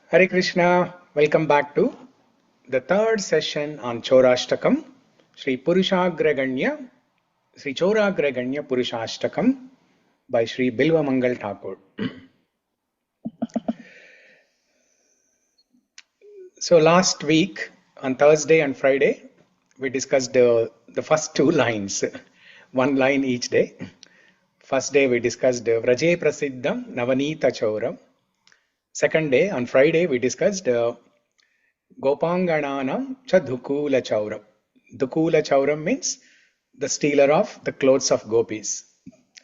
Hare Krishna, welcome back to the third session on Chorastakam, Śrī Caurāgraganya Puruṣāṣṭakam by Śrī Bilva Mangal Thakur. So last week on Thursday and Friday, we discussed the first two lines, one line each day. First day we discussed Vraje Prasiddham Navanita Chauram. Second day, on Friday, we discussed Gopangananam cha Dhukula Chauram. Dhukula Chauram means the stealer of the clothes of gopis.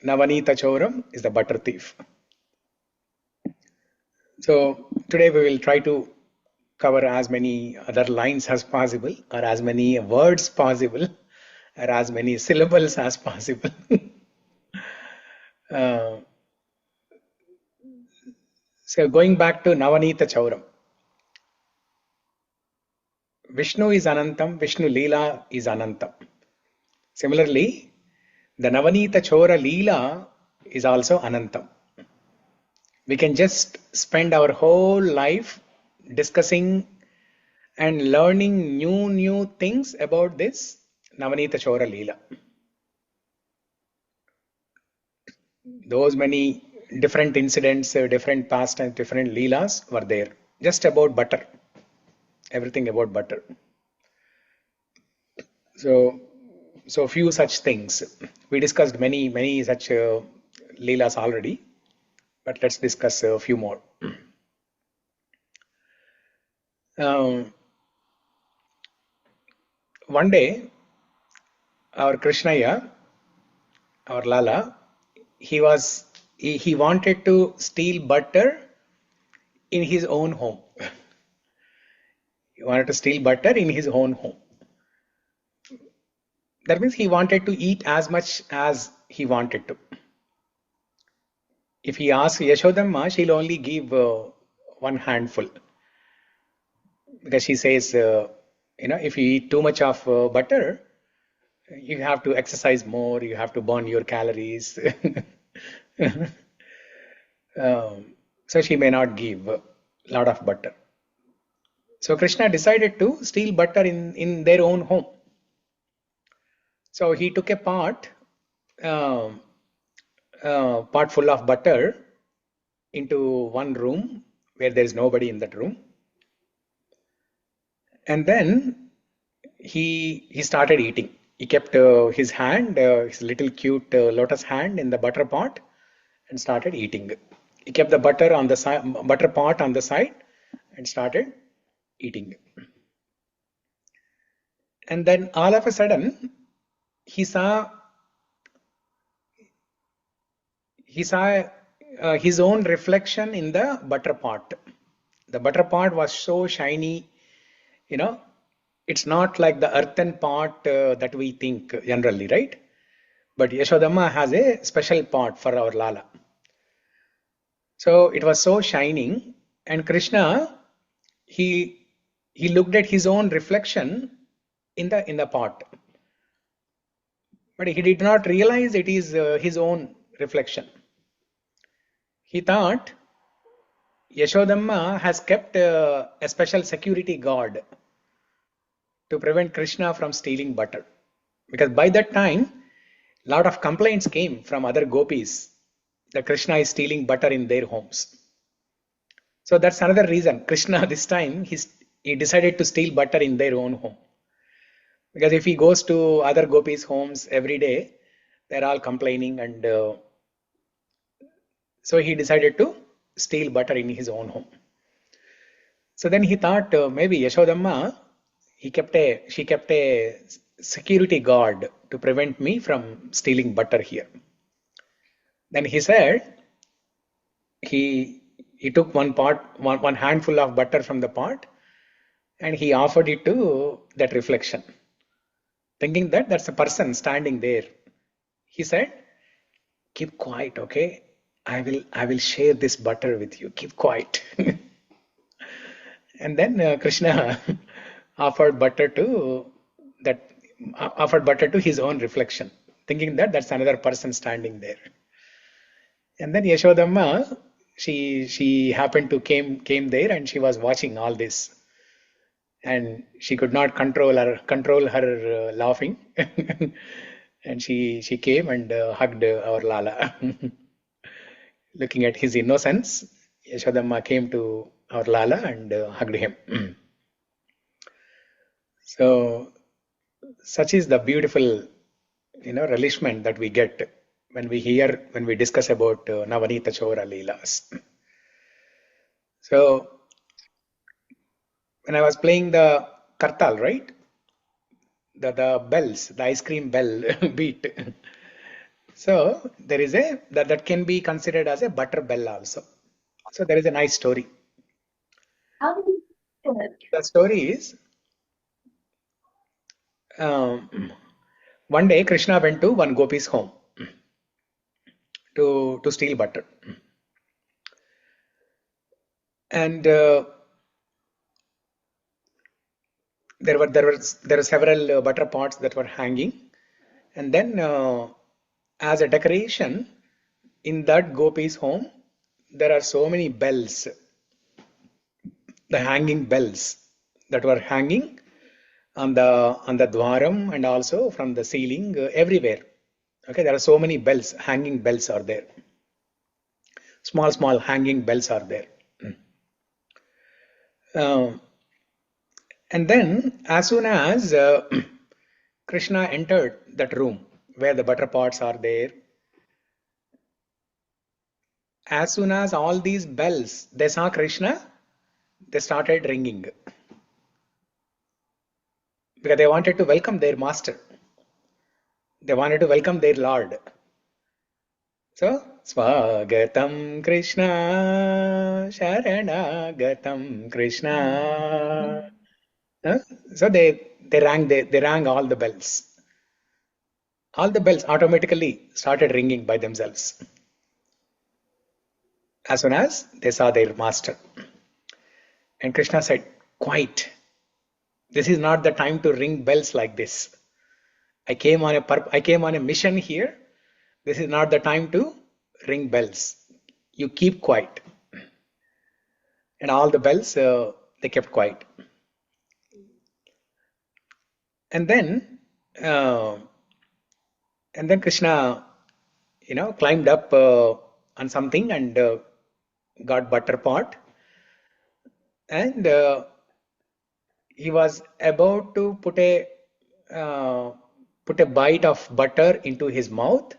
Navanita Chauram is the butter thief. So today we will try to cover as many other lines as possible, or as many words possible, or as many syllables as possible. So going back to Navanita Chauram. Vishnu is Anantam, Vishnu Leela is Anantam. Similarly, the Navanita Chaura Leela is also Anantam. We can just spend our whole life discussing and learning new things about this Navanita Chaura Leela. Those many different incidents, different past and different Leelas were there. Just about butter. Everything about butter. So few such things. We discussed many such Leelas already. But let's discuss a few more. One day, our Krishnaya, our Lala, he wanted to steal butter in his own home. He wanted to steal butter in his own home. That means he wanted to eat as much as he wanted to. If he asks Yashodamma, she'll only give one handful. Because she says, if you eat too much of butter, you have to exercise more, you have to burn your calories. So she may not give a lot of butter. So Krishna decided to steal butter in their own home. So he took a pot full of butter into one room where there is nobody in that room. And then he started eating. He kept his hand, his little cute lotus hand in the butter pot and started eating. He kept the butter on the side, butter pot on the side and started eating. And then all of a sudden, he saw his own reflection in the butter pot. The butter pot was so shiny, it's not like the earthen pot that we think generally, right? But Yashodamma has a special pot for our Lala. So it was so shining, and Krishna, he looked at his own reflection in the pot. But he did not realize it is his own reflection. He thought Yashodamma has kept a special security guard to prevent Krishna from stealing butter. Because by that time, a lot of complaints came from other gopis that Krishna is stealing butter in their homes. So that's another reason. Krishna this time, he decided to steal butter in their own home. Because if he goes to other gopis' homes every day, they're all complaining, and so he decided to steal butter in his own home. So then he thought maybe Yashodamma, she kept a security guard to prevent me from stealing butter here. Then he said, he took one handful of butter from the pot and he offered it to that reflection, thinking that that's a person standing there. He said, keep quiet, okay? I will share this butter with you. Keep quiet. And then Krishna offered butter to his own reflection, thinking that that's another person standing there. And then Yashodamma, she happened to came there, and she was watching all this, and she could not control her laughing, and she came and hugged our Lala. Looking at his innocence, Yashodamma came to our Lala and hugged him. So such is the beautiful, relishment that we get when we discuss about Navanita Chora Leelas. So when I was playing the kartal, right? The bells, the ice cream bell beat. So there is that can be considered as a butter bell also. So there is a nice story. The story is, one day Krishna went to one gopis home to steal butter, and there were several butter pots that were hanging, and then as a decoration in that gopis home, there are so many bells, the hanging bells that were hanging on the dwaram and also from the ceiling, everywhere. Okay, there are so many bells, hanging bells are there. Small hanging bells are there. And then as soon as Krishna entered that room where the butter pots are there, as soon as all these bells, they saw Krishna, they started ringing, because they wanted to welcome their master. They wanted to welcome their Lord. So, Swagatam Krishna, Sharanagatam Krishna. So they rang all the bells. All the bells automatically started ringing by themselves as soon as they saw their master. And Krishna said, "Quiet. This is not the time to ring bells like this. I came on a mission here. This is not the time to ring bells. You keep quiet." And all the bells, they kept quiet. And then Krishna, climbed up on something and got butter pot, and he was about to put a bite of butter into his mouth,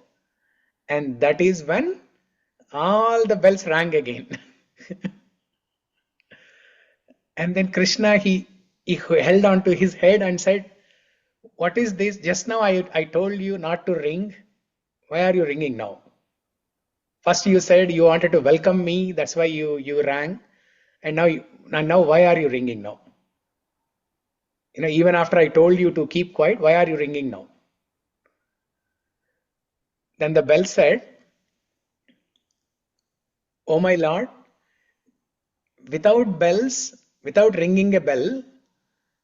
and that is when all the bells rang again. And then Krishna, he held on to his head and said, "What is this? Just now I told you not to ring. Why are you ringing now? First you said you wanted to welcome me, that's why you rang, and now why are you ringing now? Even after I told you to keep quiet, why are you ringing now?" Then the bell said, "Oh my Lord, without bells, without ringing a bell,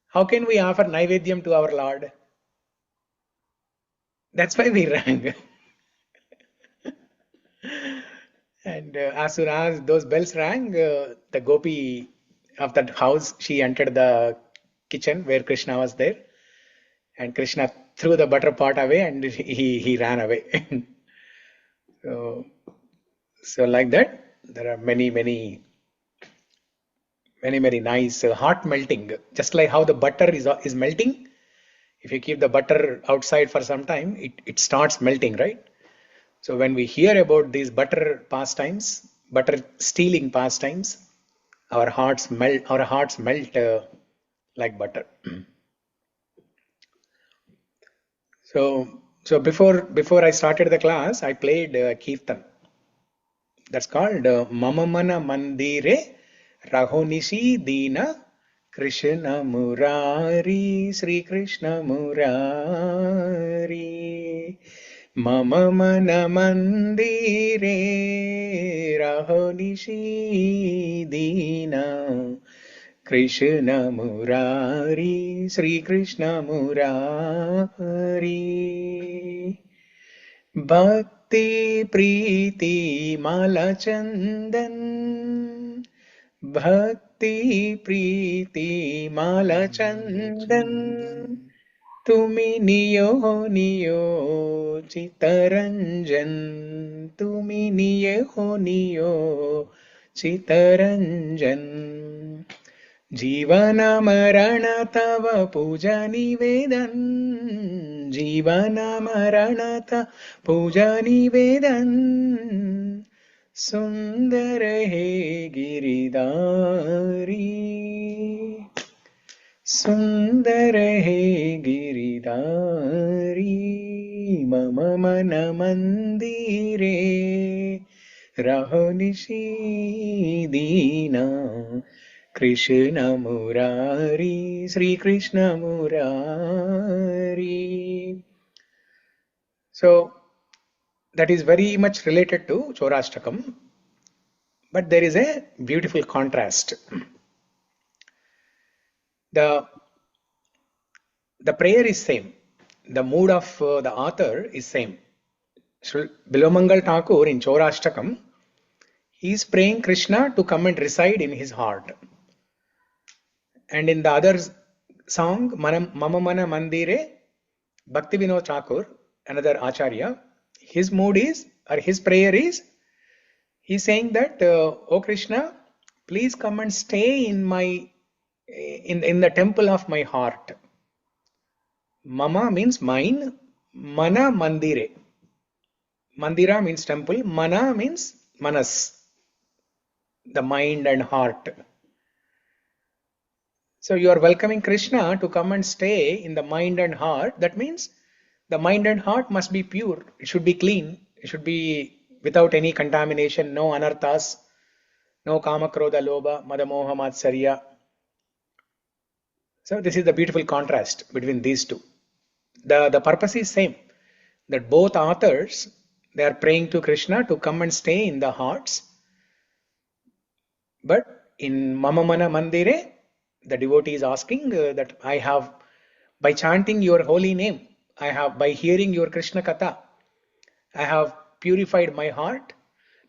how can we offer Naivedyam to our Lord? That's why we rang." And as soon as those bells rang, the gopi of that house, she entered the kitchen where Krishna was there, and Krishna threw the butter pot away, and he ran away. So like that, there are many nice heart melting. Just like how the butter is melting, if you keep the butter outside for some time, it starts melting, right? So when we hear about these butter pastimes, butter stealing pastimes, our hearts melt like butter. So before I started the class, I played Kirtan. That's called Mama Mana Mandire Rahonishi Dina Krishna Murari Śrī Krishna Murari. Mama Mana Mandire Rahonishi Dina Krishna Murari Śrī Krishna Murari. Bhakti Bhakti Preeti Mala Chandan. Bhakti Preeti Mala Chandan. Tumi niyo niyo Chitaranjan. Tumi niyo Chitaranjan. Jivana marana tava puja nivedan. Jivana marana tava puja nivedan. Sundara he giridari. Sundara he giridari. Mama mana mandire. Rahonishi dina. Krishna Murari, Śrī Krishna Murari. So that is very much related to Chorastakam, but there is a beautiful contrast. The prayer is same. The mood of the author is same. Bilomangal Thakur in Chorastakam, he is praying Krishna to come and reside in his heart. And in the other song, Mama Mana Mandire, Bhakti Vinod Thakur, another Acharya, his mood is, or his prayer is, he's saying that, O Krishna, please come and stay in my, in the temple of my heart. Mama means mine, Mana Mandire. Mandira means temple, Mana means Manas, the mind and heart. So you are welcoming Krishna to come and stay in the mind and heart. That means the mind and heart must be pure. It should be clean. It should be without any contamination, no anarthas, no kama, krodha, lobha, mada, moha, matsarya. So this is the beautiful contrast between these two. The purpose is same. That both authors, they are praying to Krishna to come and stay in the hearts. But in Mama Mana Mandire, the devotee is asking that I have, by chanting your holy name, I have, by hearing your Krishna Katha, I have purified my heart.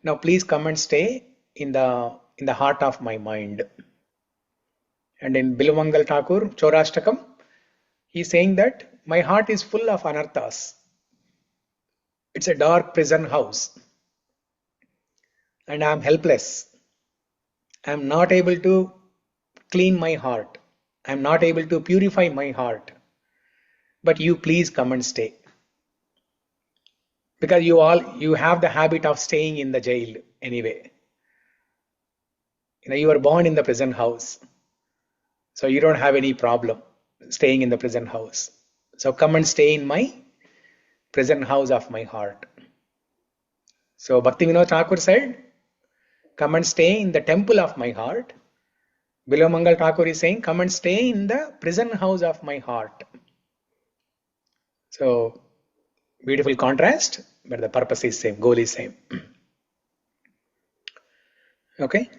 Now please come and stay in the heart of my mind. And in Bilumangal Thakur, Chorastakam, he is saying that my heart is full of anarthas. It's a dark prison house. And I am helpless. I am not able to clean my heart. I am not able to purify my heart. But you please come and stay. Because you have the habit of staying in the jail anyway. You were born in the prison house. So you don't have any problem staying in the prison house. So come and stay in my prison house of my heart. So Bhakti Vinod Thakur said, come and stay in the temple of my heart. Bilomangal Thakur is saying, come and stay in the prison house of my heart. So, beautiful contrast, but the purpose is same, goal is same. Okay.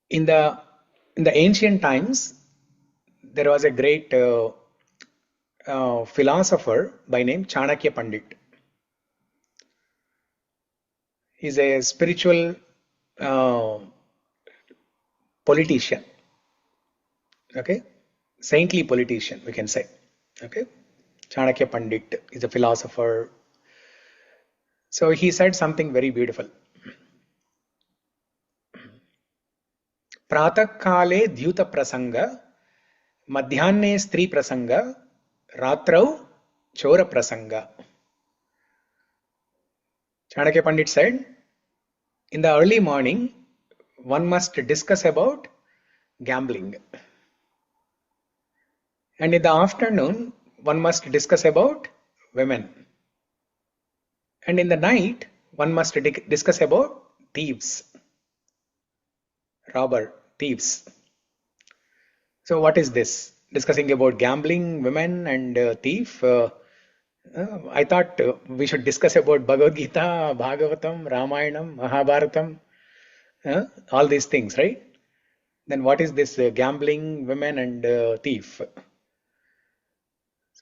In the ancient times, there was a great philosopher by name Chanakya Pandit. He's a spiritual politician. Okay, saintly politician, we can say. Okay, Chanakya Pandit is a philosopher. So he said something very beautiful. Pratak kale dhyuta prasanga, madhyane stri prasanga, ratrau chora prasanga. Chanakya Pandit said, in the early morning, one must discuss about gambling. And in the afternoon, one must discuss about women. And in the night, one must discuss about thieves. Robber, thieves. So what is this? Discussing about gambling, women and thief. I thought we should discuss about Bhagavad Gita, Bhagavatam, Ramayanam, Mahabharatam, all these things, right? Then what is this gambling, women and thief?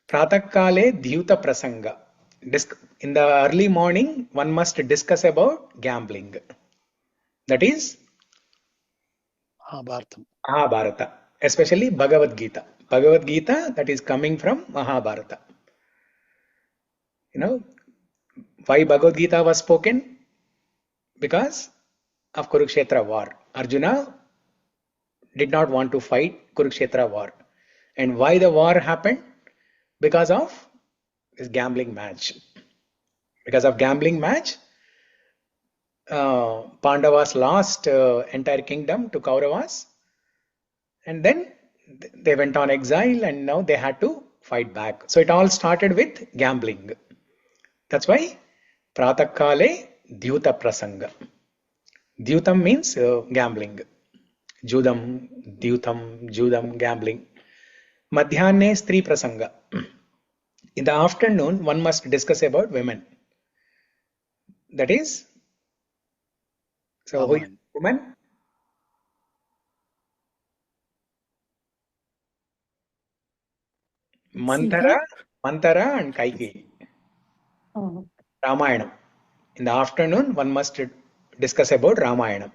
Pratakale Dhyuta Prasanga. In the early morning, one must discuss about gambling. That is Mahabharata, especially Bhagavad Gita. Bhagavad Gita that is coming from Mahabharata. You know, why Bhagavad Gita was spoken? Because of Kurukshetra war. Arjuna did not want to fight Kurukshetra war. And why the war happened? Because of this gambling match. Because of gambling match, Pandavas lost entire kingdom to Kauravas. And then they went on exile and now they had to fight back. So it all started with gambling. That's why Pratakale Dhyuta Prasanga. Dhyutam means gambling. Judam, Dhyutam, Judam, gambling. Madhyane Stri Prasanga. In the afternoon, one must discuss about women. That is, so who is woman? Manthara and Kaikeyi. Ramayanam. In the afternoon, one must discuss about Ramayanam.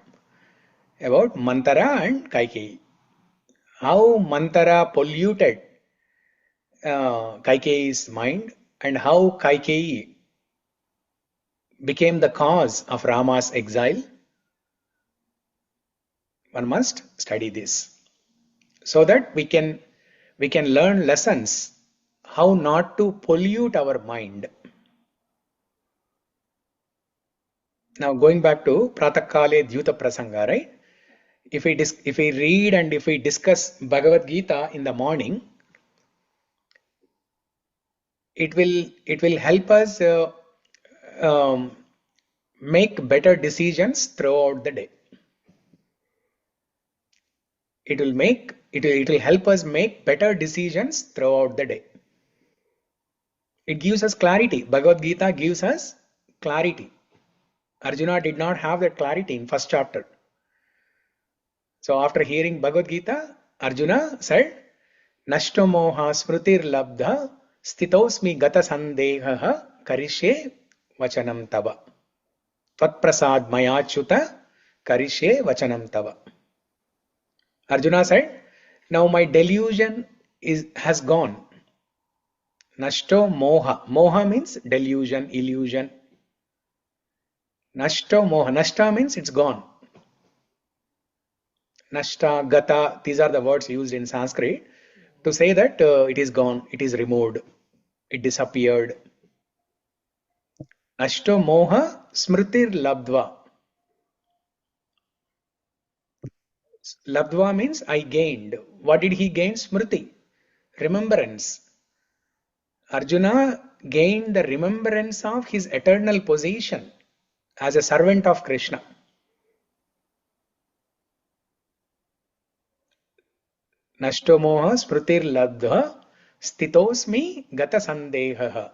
About Manthara and Kaikeyi. How Manthara polluted Kaikeyi's mind and how Kaikeyi became the cause of Rama's exile. One must study this so that we can learn lessons how not to pollute our mind. Now going back to Pratakale Dhyuta Prasanga, right? If we read and if we discuss Bhagavad Gita in the morning, it will help us make better decisions throughout the day. It will help us make better decisions throughout the day. It gives us clarity. Bhagavad Gita gives us clarity. Arjuna did not have that clarity in first chapter. So after hearing Bhagavad Gita, Arjuna said, Nashto moha smritir labdha stitosmi gata sandehaha karishye vachanam tava. Tvat prasad mayachyuta karishye vachanam tava. Arjuna said, now my delusion has gone. Nashto moha. Moha means delusion, illusion. Nashto moha. Nashta means it's gone. Nashta, gata, these are the words used in Sanskrit to say that it is gone, it is removed, it disappeared. Nashto moha smritir labdva. Labdva means I gained. What did he gain? Smriti, remembrance. Arjuna gained the remembrance of his eternal position as a servant of Krishna. Nashto moha smritir labdha stitosmi gata sandehaha.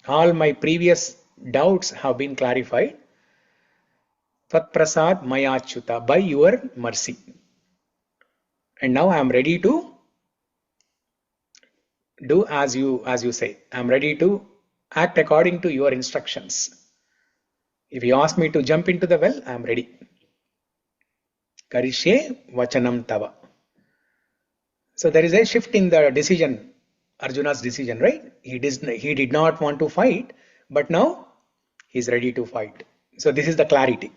All my previous doubts have been clarified. Tvat prasad mayachyuta, by your mercy. And now I am ready to do as you say. I am ready to act according to your instructions. If you ask me to jump into the well, I am ready. Karishye vachanam tava. So there is a shift in the decision, Arjuna's decision, right? He did not want to fight, but now he is ready to fight. So this is the clarity.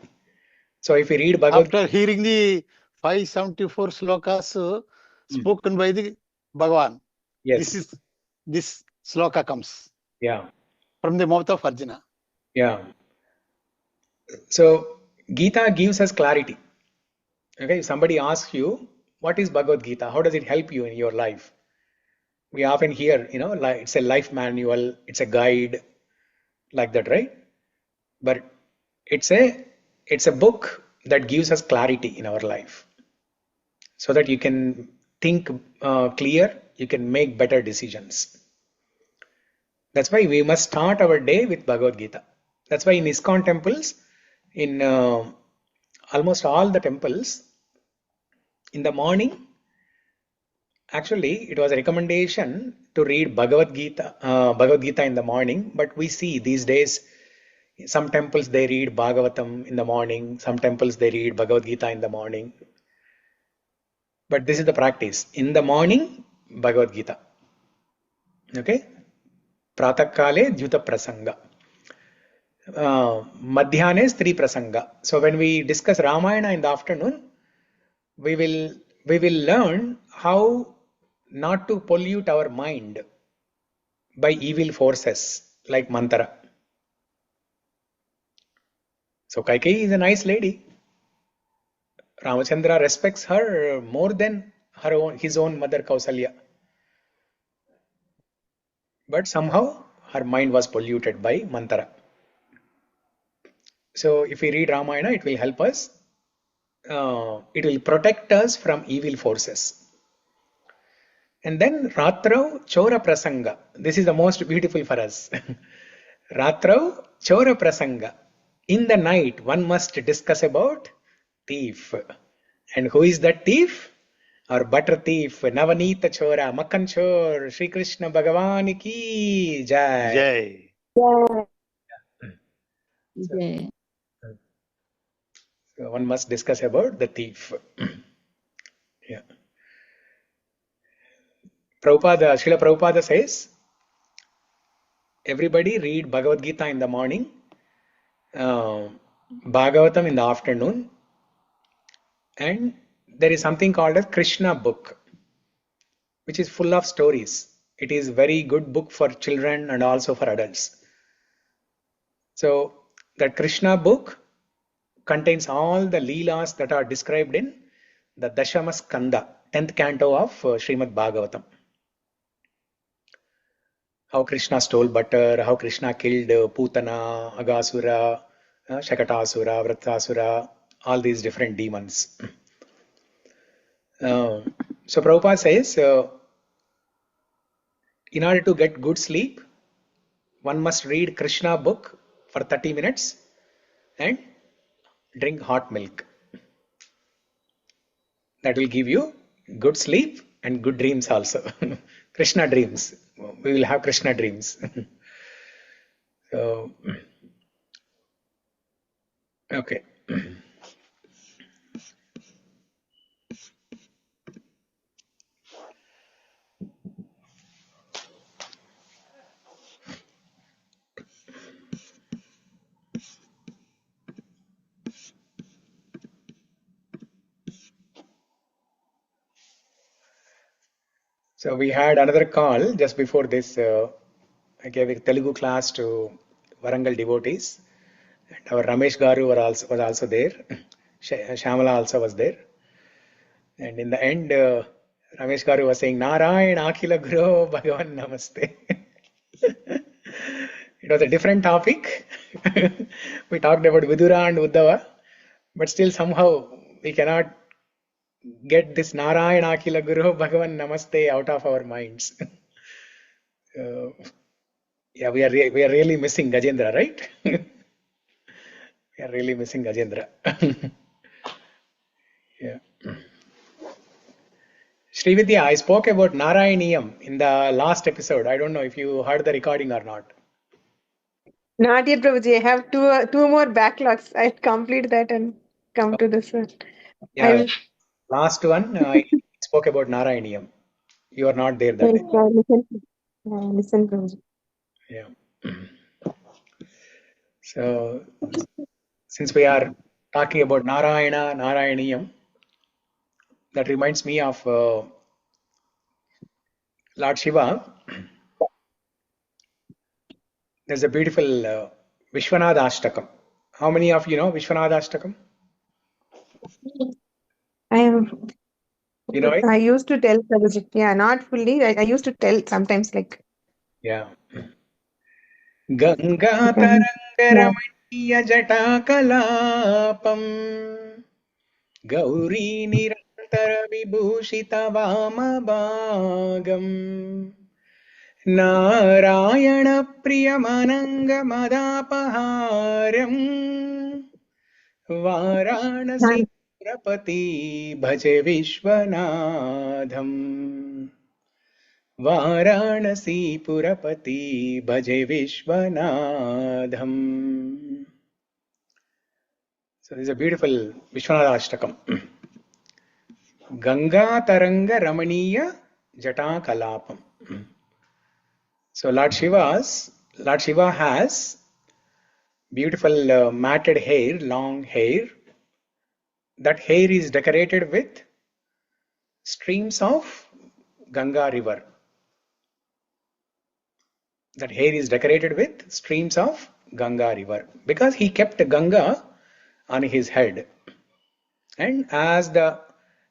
So if we read Bhagavad After hearing the 574 slokas spoken by the Bhagavan, yes, this sloka comes from the mouth of Arjuna. Yeah. So Gita gives us clarity. Okay, if somebody asks you, what is Bhagavad Gita? How does it help you in your life? We often hear, it's a life manual, it's a guide, like that, right? But it's a book that gives us clarity in our life, so that you can think clear, you can make better decisions. That's why we must start our day with Bhagavad Gita. That's why in ISKCON temples, in almost all the temples, in the morning, actually it was a recommendation to read Bhagavad Gita in the morning, but we see these days some temples they read Bhagavatam in the morning, some temples they read Bhagavad Gita in the morning. But this is the practice. In the morning, Bhagavad Gita. Okay? Pratakale Dhyuta Prasanga. Madhyane Stri Prasanga. So when we discuss Ramayana in the afternoon, we will learn how not to pollute our mind by evil forces like Mantara. So Kaikeyi is a nice lady. Ramachandra respects her more than his own mother Kausalya. But somehow her mind was polluted by Mantara. So if we read Ramayana, it will help us. It will protect us from evil forces. And then Ratrau Chora Prasanga. This is the most beautiful for us. Ratrau Chora Prasanga. In the night, one must discuss about thief. And who is that thief? Our butter thief, Navanita Chora, Makkan Chor, Śrī Krishna Bhagavan ki Jai. Jai. Jai. So one must discuss about the thief. Yeah. Srila Prabhupada says, everybody read Bhagavad Gita in the morning, Bhagavatam in the afternoon, and there is something called a Krishna book, which is full of stories. It is very good book for children and also for adults. So that Krishna book contains all the Leelas that are described in the Dashama Skanda, 10th canto of Srimad Bhagavatam. How Krishna stole butter, how Krishna killed Putana, Agasura, Shakatasura, Vratasura, all these different demons. So Prabhupada says, in order to get good sleep, one must read Krishna book for 30 minutes and drink hot milk. That will give you good sleep and good dreams also. Krishna dreams. We will have Krishna dreams. So, okay. So we had another call just before this. I gave a Telugu class to Warangal devotees. And our Ramesh Garu was also there. Shamala also was there. And in the end, Ramesh Garu was saying, Narayana Akhila Guru Bhagavan Namaste. It was a different topic. We talked about Vidura and Uddhava. But still somehow we cannot get this Narayana Akhila Guru Bhagavan Namaste out of our minds. Yeah, we are really missing Gajendra, right? We are really missing Gajendra. Yeah. Srividya, I spoke about Narayaniyam in the last episode. I don't know if you heard the recording or not. Not yet, Prabhuji. I have two more backlogs. I'll complete that and come to this one. Yeah, last one, I spoke about Narayaniyam. You are not there that day. Listen, Prabhuji. Yeah. So, since we are talking about Narayana, Narayaniyam, that reminds me of Lord Shiva. There's a beautiful Vishwanatha-ashtakam. How many of you know Vishwanatha-ashtakam? You know it? I used to tell Prabhuji. Yeah, not fully. I used to tell sometimes like. Yeah. Ganga Tarangaramaniya Jatakalapam Gauri Nirantara Vibhushita Vamabhagam Narayana Priyamananga Madapaharyam Varanasi Prapati Bhaje Vishwanadham Varanasi Purapati Bhaje Vishwanadham. So this is a beautiful Vishwanadashtakam. Ganga Taranga Ramaniya Jata Kalapam. So Lord Shiva has beautiful matted hair, long hair. That hair is decorated with streams of Ganga river. That hair is decorated with streams of Ganga river because he kept Ganga on his head. And as the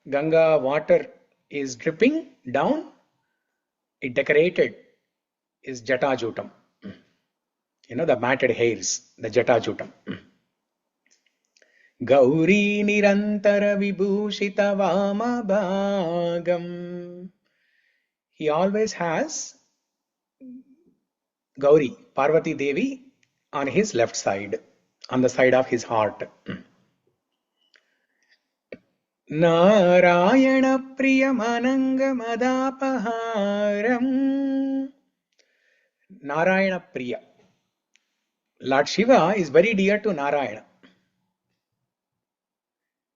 Ganga water is dripping down, it decorated his Jatajutam. The matted hairs, the Jatajutam. Gauri Nirantara Vibhushita Vama Bhagam. He always has Gauri, Parvati Devi, on his left side, on the side of his heart. Narayana Priyamananga Madapaharam. Narayana Priya. Lord Shiva is very dear to Narayana.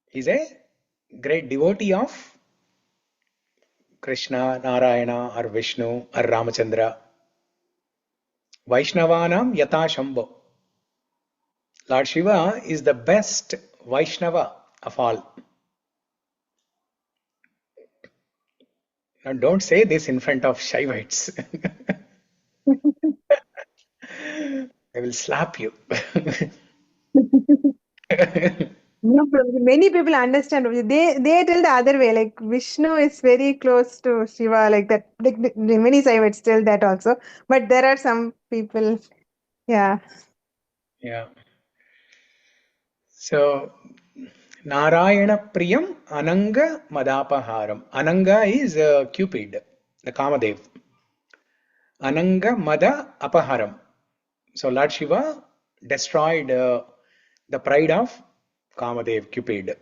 He is a great devotee of Krishna, Narayana, or Vishnu, or Ramachandra. Vaishnavanam Yata Shambho. Lord Shiva is the best Vaishnava of all. Now don't say this in front of Shaivites. I will slap you. No, many people understand. They tell the other way. Like Vishnu is very close to Shiva, like that. Like many Saivites tell that also. But there are some people, yeah. Yeah. So Narayana Priyam Ananga Madapaharam. Ananga is Cupid, the Kamadev. Ananga Mada Apaharam. So Lord Shiva destroyed the pride of Kamadev, Cupid.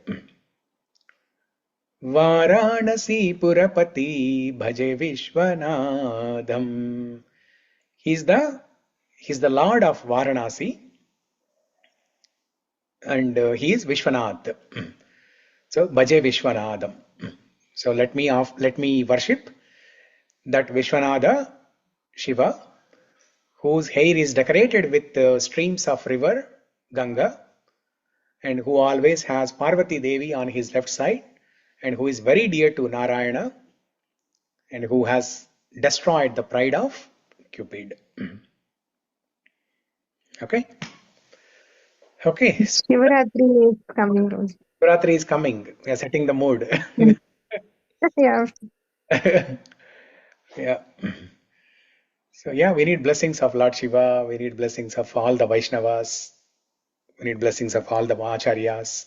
Varanasi Purapati Bhaje Vishwanadham. He's the Lord of Varanasi, and he is Vishwanath. So Bhaje Vishwanadham. So let me worship that Vishwanatha Shiva, whose hair is decorated with streams of river Ganga, and who always has Parvati Devi on his left side, and who is very dear to Narayana, and who has destroyed the pride of Cupid. Okay? Okay. Shivaratri is coming. Shivaratri is coming. We are setting the mood. Yeah. Yeah. So yeah, we need blessings of Lord Shiva. We need blessings of all the Vaishnavas. We need blessings of all the Acharyas.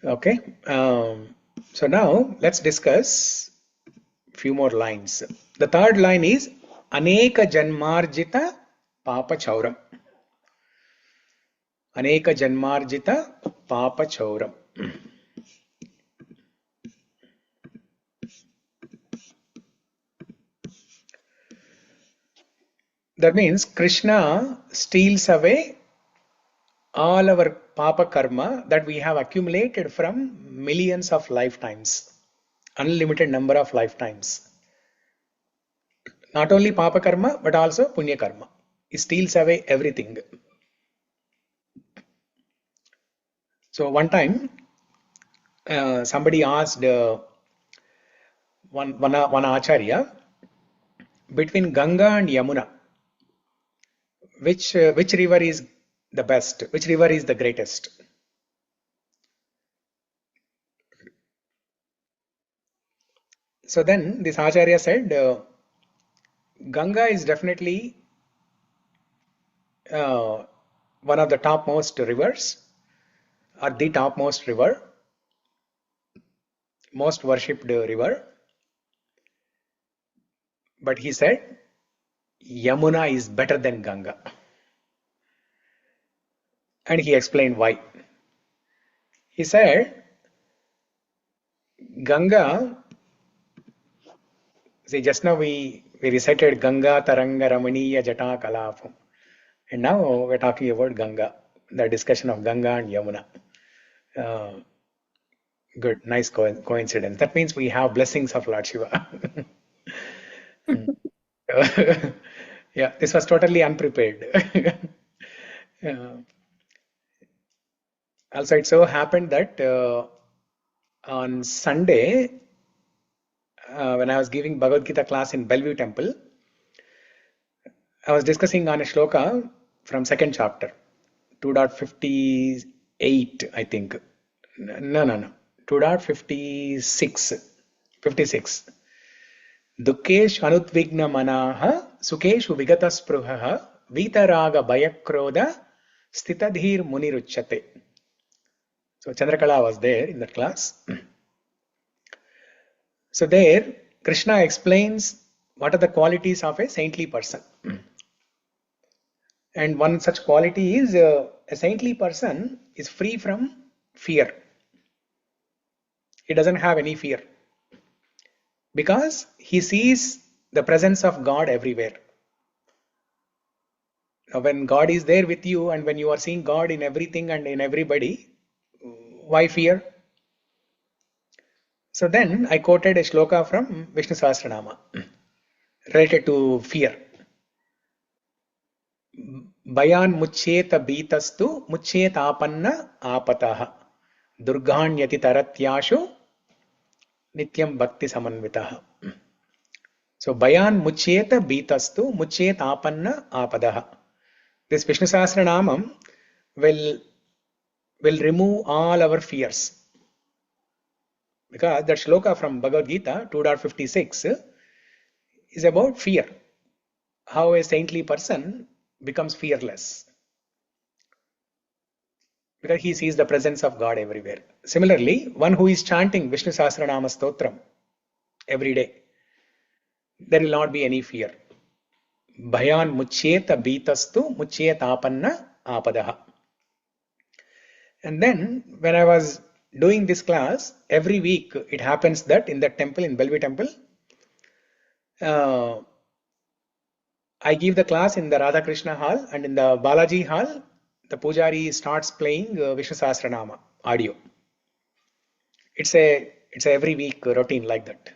Okay. So now let's discuss a few more lines. The third line is Aneka Janmarjita Papa Chauram. Aneka Janmarjita Papa Chauram. That means Krishna steals away all our Papa Karma that we have accumulated from millions of lifetimes, unlimited number of lifetimes. Not only Papa Karma, but also Punya Karma. He steals away everything. So one time, somebody asked one Acharya, between Ganga and Yamuna, which river is the best? Which river is the greatest? So then this Acharya said, Ganga is definitely one of the topmost rivers, or the topmost river, most worshipped river. But he said, Yamuna is better than Ganga. And he explained why. He said, Ganga See, just now we recited Ganga Taranga Ramaniya Jata Kalapam. And now we're talking about Ganga, the discussion of Ganga and Yamuna. Good, nice coincidence. That means we have blessings of Lord Shiva. Yeah, this was totally unprepared. Also, it so happened that on Sunday, when I was giving Bhagavad Gita class in Bellevue Temple, I was discussing on a shloka from second chapter, 2.58, I think. No. 2.56. 56. Dukkeshu anudvigna manaha, sukeshu vigataspruhaha, vitaraga bayakroda, stitadhir muniruchyate. So Chandrakala was there in that class. So there, Krishna explains what are the qualities of a saintly person. And one such quality is a saintly person is free from fear. He doesn't have any fear because he sees the presence of God everywhere. Now, when God is there with you and when you are seeing God in everything and in everybody, why fear? So then I quoted a shloka from Vishnu Sahasranama related to fear. Bayan muccheta bhitastu muccetapanna apataha durganyati taratyashu nityam bhakti samanvitaha. So bayan muccheta bhitastu muccetapanna apadaha. This Vishnu Sahasranamam will remove all our fears. Because that shloka from Bhagavad Gita 2.56 is about fear. How a saintly person becomes fearless. Because he sees the presence of God everywhere. Similarly, one who is chanting Vishnu Sahasranama Stotram every day, there will not be any fear. Bhayan muccheta bhitastu muccetapanna apadaha. And then when I was doing this class, every week it happens that in the temple, in Bellevue Temple, I give the class in the Radha Krishna hall, and in the Balaji hall, the Pujari starts playing Vishnu Sahasranama audio. It's a every week routine like that.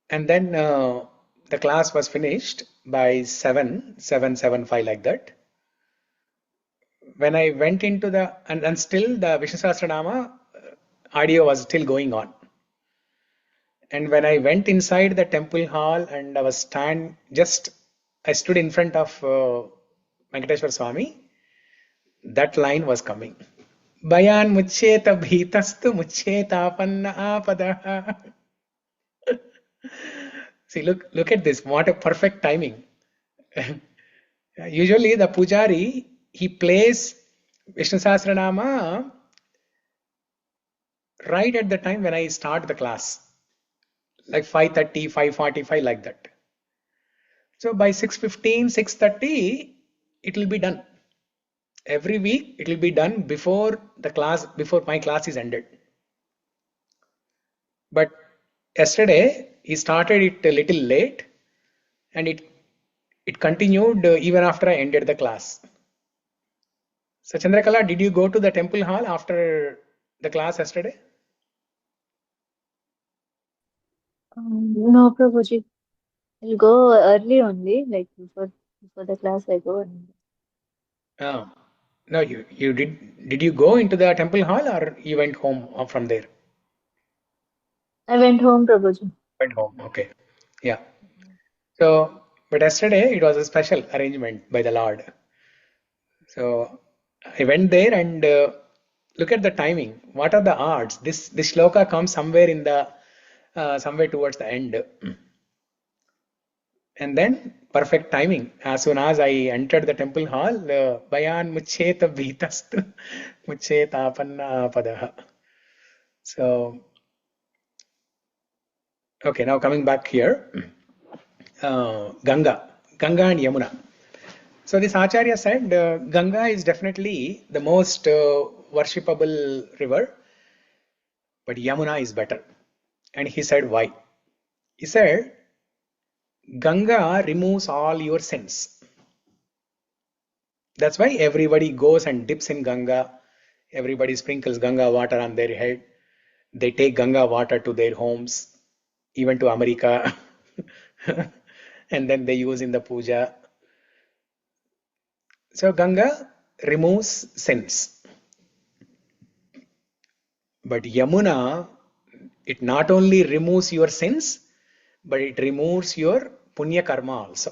And then the class was finished by 7:75 like that. When I went into the, and still the Vishnu Sahasranama audio was still going on. And when I went inside the temple hall and I stood in front of Venkateshwar Swami, that line was coming. Bayan muccheta bhitastu muccetapanna apadaha. See, look at this. What a perfect timing. Usually the Pujari, he plays Vishnu Sahasranama right at the time when I start the class. Like 5:30, 5:45 like that. So by 6:15, 6:30, it will be done. Every week it will be done before my class is ended. But yesterday he started it a little late and it continued even after I ended the class. So Chandrakala, did you go to the temple hall after the class yesterday? No, Prabhuji. I'll go early only, like before the class I go. Oh. No, you did you go into the temple hall or you went home from there? I went home, Prabhuji. Went home, okay. Yeah. So, but yesterday it was a special arrangement by the Lord. So I went there and look at the timing. What are the odds? This shloka comes somewhere in the somewhere towards the end. And then perfect timing. As soon as I entered the temple hall, Bayan muccheta bhitastu muccetapanna padaha. So, okay, now coming back here, Ganga and Yamuna. So this Acharya said Ganga is definitely the most worshipable river, but Yamuna is better. And he said why? He said, Ganga removes all your sins. That's why everybody goes and dips in Ganga. Everybody sprinkles Ganga water on their head. They take Ganga water to their homes, even to America. And then they use in the puja. So Ganga removes sins. But Yamuna, it not only removes your sins, but it removes your punya karma also.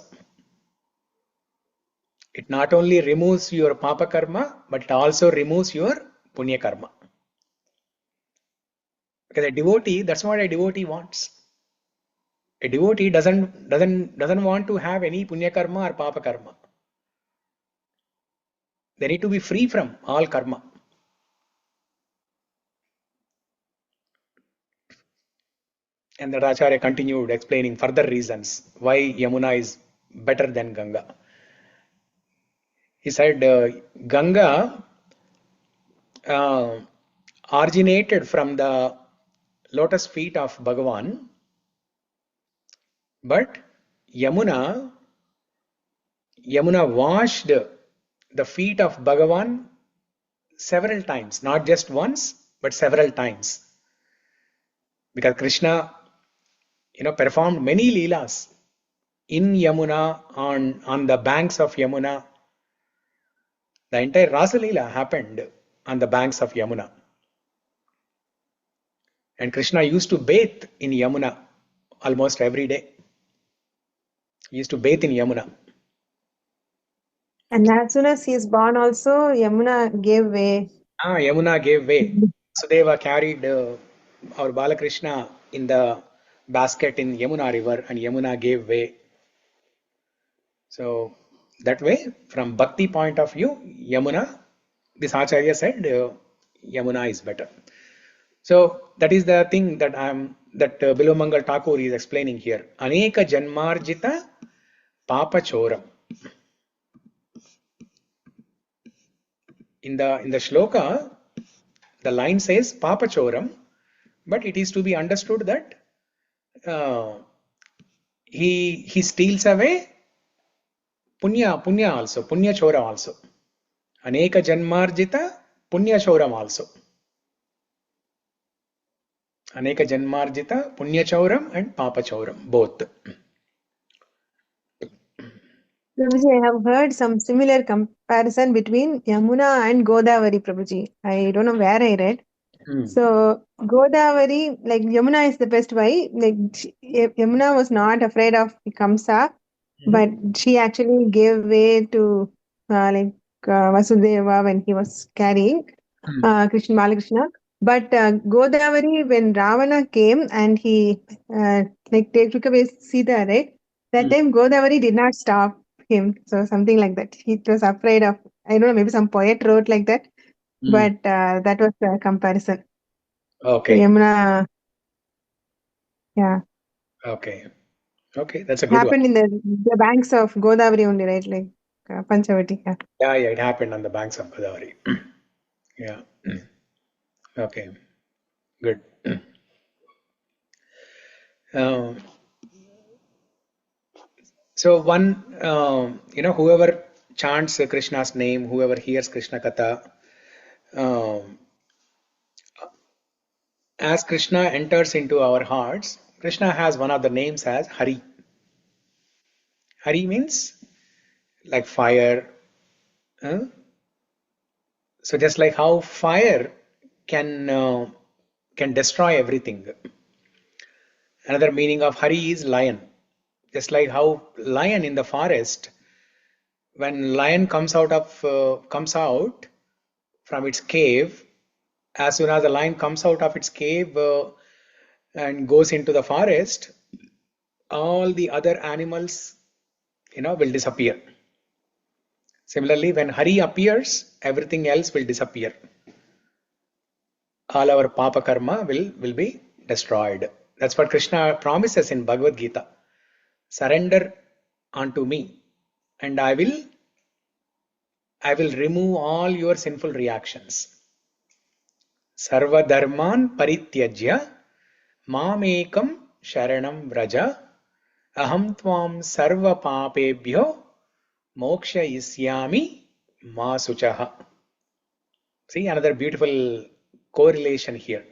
It not only removes your papa karma, but it also removes your punya karma. Because a devotee, that's what a devotee wants. A devotee doesn't want to have any punya karma or papa karma. They need to be free from all karma. And the Acharya continued explaining further reasons why Yamuna is better than Ganga. He said, Ganga originated from the lotus feet of Bhagavan, but Yamuna washed the feet of Bhagavan several times, not just once, but several times. Because Krishna, performed many Leelas in Yamuna, on the banks of Yamuna. The entire Rasa Leela happened on the banks of Yamuna. And Krishna used to bathe in Yamuna almost every day. He used to bathe in Yamuna. And as soon as he is born also, Yamuna gave way. Yamuna gave way. Sudeva carried our Balakrishna in the basket in Yamuna river, and Yamuna gave way. So that way, from Bhakti point of view, Yamuna, this Acharya said, Yamuna is better. So that is the thing that Bilomangal Thakur is explaining here. Aneka janmarjita papa choram. In the shloka, the line says papa choram, but it is to be understood that he steals away punya also, punya chora also. Aneka janmarjita punya choram also. Aneka janmarjita punya choram and papa choram, both. Prabhuji, I have heard some similar comparison between Yamuna and Godavari, Prabhuji. I don't know where I read. So Godavari, like Yamuna is the best. Why? Like Yamuna was not afraid of Kamsa, but she actually gave way to Vasudeva when he was carrying Krishna Balakrishna. But Godavari, when Ravana came and he took away Sita, right? That time Godavari did not stop him. So something like that. He was afraid of, I don't know, maybe some poet wrote like that. But that was the comparison. Okay. So Yamuna, yeah. Okay, that's a good Happened one. in the banks of Godavari only, right? Like Panchavati. Yeah, it happened on the banks of Godavari. Yeah. Okay, good. So one, whoever chants Krishna's name, whoever hears Krishna Katha, as Krishna enters into our hearts, Krishna has one of the names as Hari. Hari means like fire. So just like how fire can destroy everything. Another meaning of Hari is lion. Just like how lion in the forest, when lion comes out from its cave, as soon as the lion comes out of its cave and goes into the forest, all the other animals, will disappear. Similarly, when Hari appears, everything else will disappear. All our papa karma will be destroyed. That's what Krishna promises in Bhagavad Gita. Surrender unto me, and I will remove all your sinful reactions. Sarva dharman parityajya mamekam sharanam vraja aham tvam sarva papebhyo mokshayisyami ma suchaha. See, another beautiful correlation here.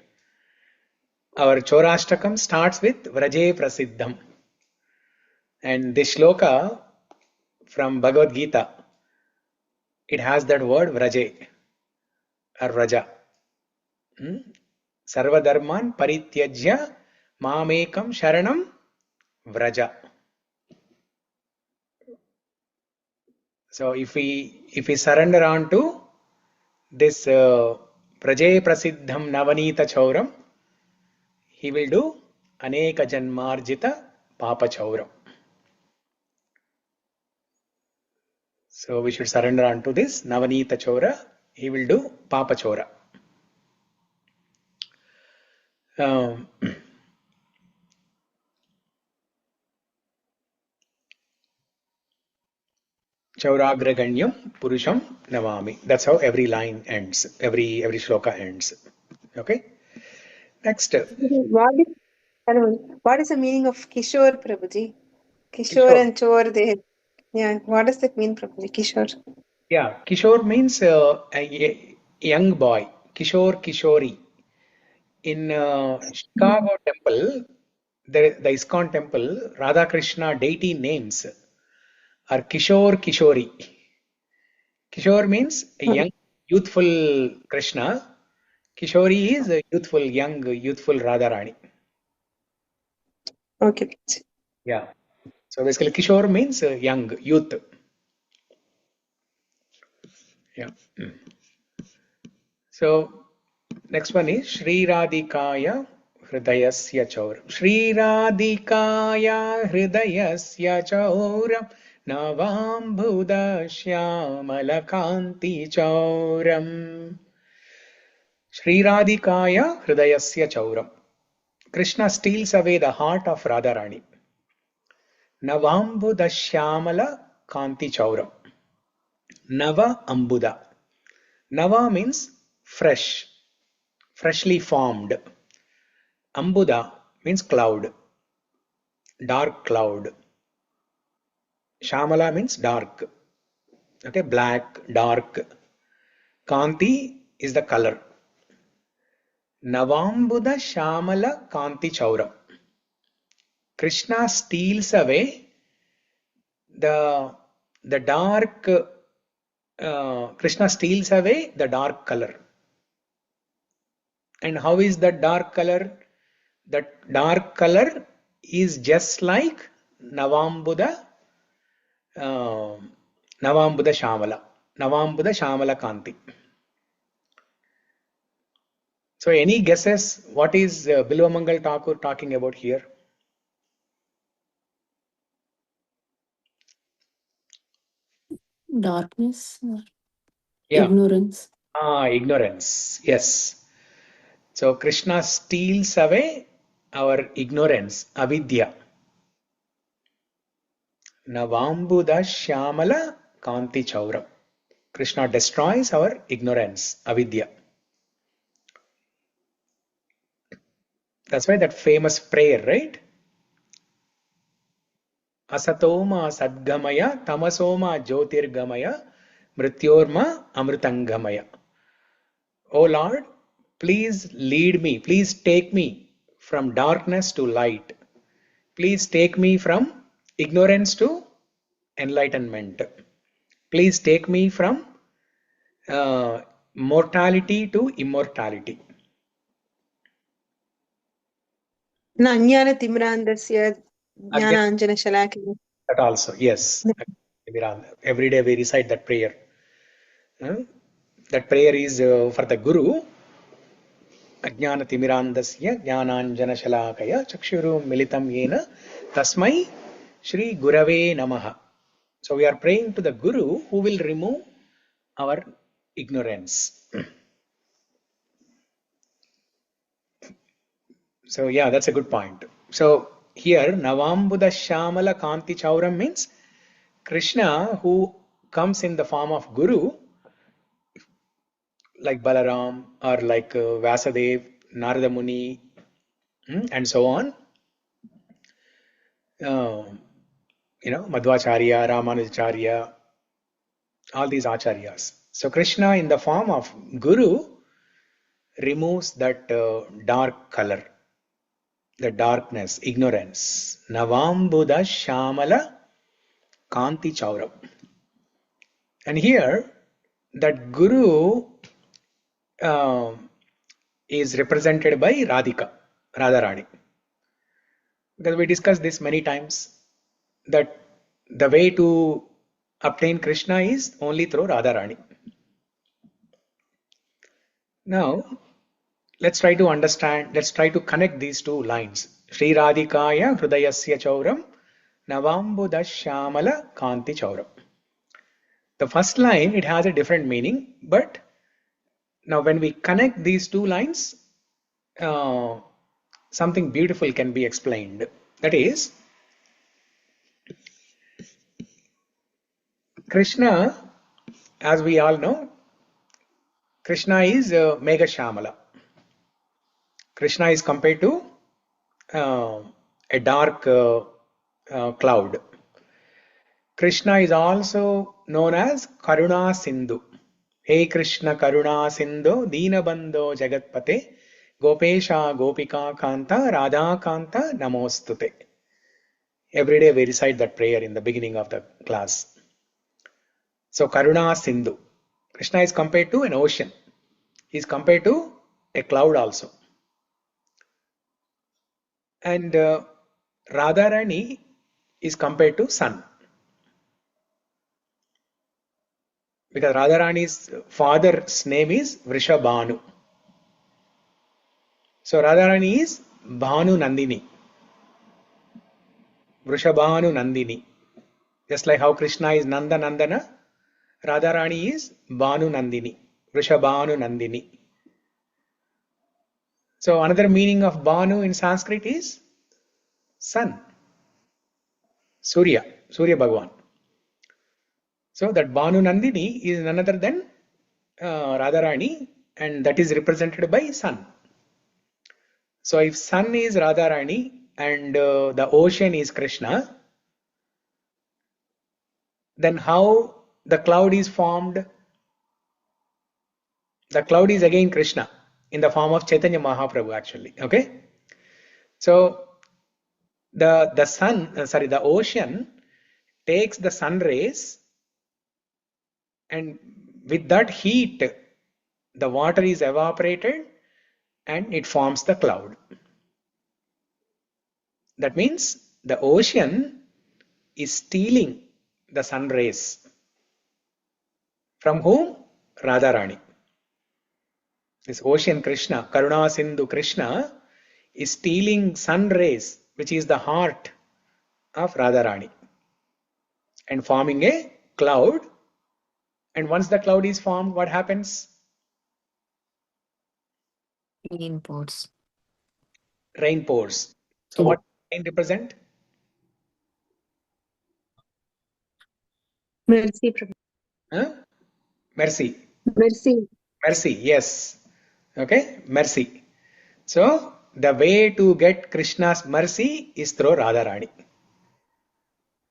Our Chorastakam starts with Vraje Prasiddham. And this shloka from Bhagavad Gita, it has that word Vraje or Vraja. Sarva Dharman Parityajya Mamekam Sharanam Vraja. So if we surrender on to this Praje Prasiddham Navanita Chauram, he will do Aneka Janmarjita Papa Chauram. So we should surrender on to this Navanita Chaura. He will do Papa Chaura. Cauragraganyam Puruṣam Navami. That's how every line ends. Every shloka ends. Okay. Next. What is the meaning of Kishore, Prabhuji? Kishore Kishore. and Chor, what does that mean, Prabhuji? Kishore. Yeah, Kishore means a young boy. Kishore, Kishori. In Chicago temple, the ISKCON temple, Radha Krishna deity names are Kishore, Kishori. Kishore means a young, youthful Krishna. Kishori is a youthful, young, youthful Radha Rani. Okay. Yeah. So basically, Kishore means young, youth. Yeah. So next one is Śrī Radhikāya Hridayasya Chauram. Śrī Radhikāya Hridayasya Chauram Navambhuda Shyamala Kanti Chauram. Śrī Radhikāya Hridayasya Chauram. Krishna steals away the heart of Radharani. Navambhuda Shyamala Kanti Chauram. Nava Ambuda. Nava means fresh, freshly formed. Ambuda means cloud, dark cloud. Shamala means dark. Okay, black, dark. Kanti is the color. Navambuda Shamala Kanti Chauram. Krishna steals away the dark. Krishna steals away the dark color. And how is that dark color? That dark color is just like Navambuda Shamala. Navambuda Shamala Kanti. So any guesses what is Bilvamangal Thakur talking about here? Darkness or Yeah. ignorance. Ignorance. Yes. So Krishna steals away our ignorance, avidyā. Navambuda Shyamala Kanti Chauram. Krishna destroys our ignorance, avidyā. That's why that famous prayer, right? Asatoma sadgamaya, tamasoma jyotirgamaya, mrityorma amritangamaya. O Lord, please lead me, please take me from darkness to light. Please take me from ignorance to enlightenment. Please take me from mortality to immortality. Jnana Timrandasya Jnana Anjana Shalakya. That also, yes. Every day we recite that prayer. That prayer is for the Guru. Ajnana Timirandasya Jnananjana Shalakaya Chakshuru Militam Yena Tasmai Shri Gurave Namaha. So we are praying to the Guru who will remove our ignorance. So yeah, that's a good point. So here Navambuda Shamala Kanti Chauram means Krishna who comes in the form of Guru, like Balaram or like Vasudev, Narada Muni, and so on. Madhvacharya, Ramanujacharya, all these acharyas. So Krishna in the form of Guru removes that dark color, the darkness, ignorance. Navambuddha Shamala Kanti Chauram. And here, that Guru is represented by Radhika, Radharani. Because we discussed this many times, that the way to obtain Krishna is only through Radharani. Now, let's try to understand, let's try to connect these two lines. Śrī Radhikāya Hrudayasya Chauram Navambuddha Shamala Kanti Chauram. The first line, it has a different meaning, but now when we connect these two lines, something beautiful can be explained. That is, Krishna, as we all know, Krishna is Megha Shamala. Krishna is compared to a dark cloud. Krishna is also known as Karuna Sindhu. Hey Krishna Karuna Sindhu Deenabandho Jagatpate Gopesha Gopika Kanta Radha Kanta Namostute. Every day we recite that prayer in the beginning of the class. So Karuna Sindhu. Krishna is compared to an ocean. He is compared to a cloud also. And Radharani is compared to sun. Because Radharani's father's name is Vrishabhanu. So Radharani is Bhanu Nandini. Vrishabhanu Nandini. Just like how Krishna is Nanda Nandana, Radharani is Bhanu Nandini. Vrishabhanu Nandini. So another meaning of Bhanu in Sanskrit is sun. Surya Bhagavan. So that Bhanu Nandini is none other than Radharani, and that is represented by sun. So if sun is Radharani and the ocean is Krishna, then how the cloud is formed? The cloud is again Krishna in the form of Chaitanya Mahaprabhu actually. Okay. So the ocean takes the sun rays, and with that heat the water is evaporated and it forms the cloud. That means the ocean is stealing the sun rays. From whom? Radharani. This ocean Krishna, Karuna Sindhu Krishna, is stealing sun rays, which is the heart of Radharani, and forming a cloud. And once the cloud is formed, what happens? Rain pours. Rain pours. So what does rain represent? Mercy, Prabhu. Huh? Mercy. Mercy. Mercy, yes. Okay, mercy. So the way to get Krishna's mercy is through Radharani.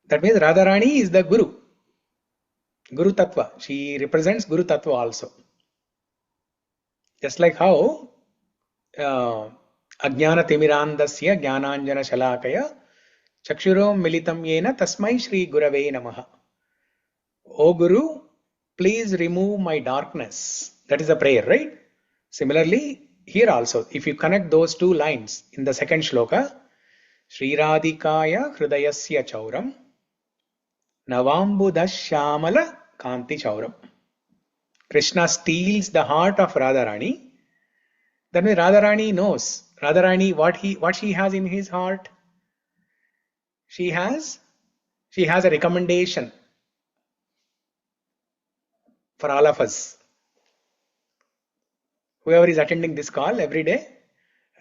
That means Radharani is the Guru. Guru Tattva. She represents Guru Tattva also. Just like how Ajnana Timirandasya Jnananjana Shalakaya Chakshurom Militam Yena Tasmai Shri Gurave Namaha. O Guru, please remove my darkness. That is the prayer, right? Similarly, here also, if you connect those two lines in the second shloka, Śrī Radhikāya Hrudayasya Chauram Navambuddha Shamala Kanti Chauram. Krishna steals the heart of Radharani. Then Radharani knows. Radharani, what she has in his heart? She has a recommendation for all of us. Whoever is attending this call every day,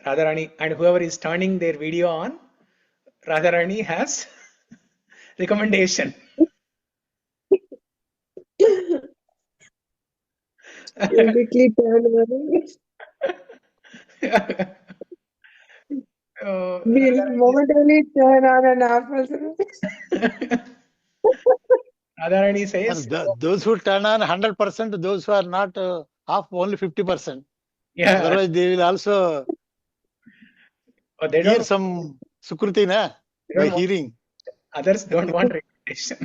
Radharani, and whoever is turning their video on, Radharani has recommendation. Quickly turn around. We'll momentarily turn on and off. Also. Radharani And says, those who turn on 100%, those who are not off only 50%. yeah, Otherwise, they will also they hear don't, some sukruti na, they by don't want, hearing. others don't want recommendation.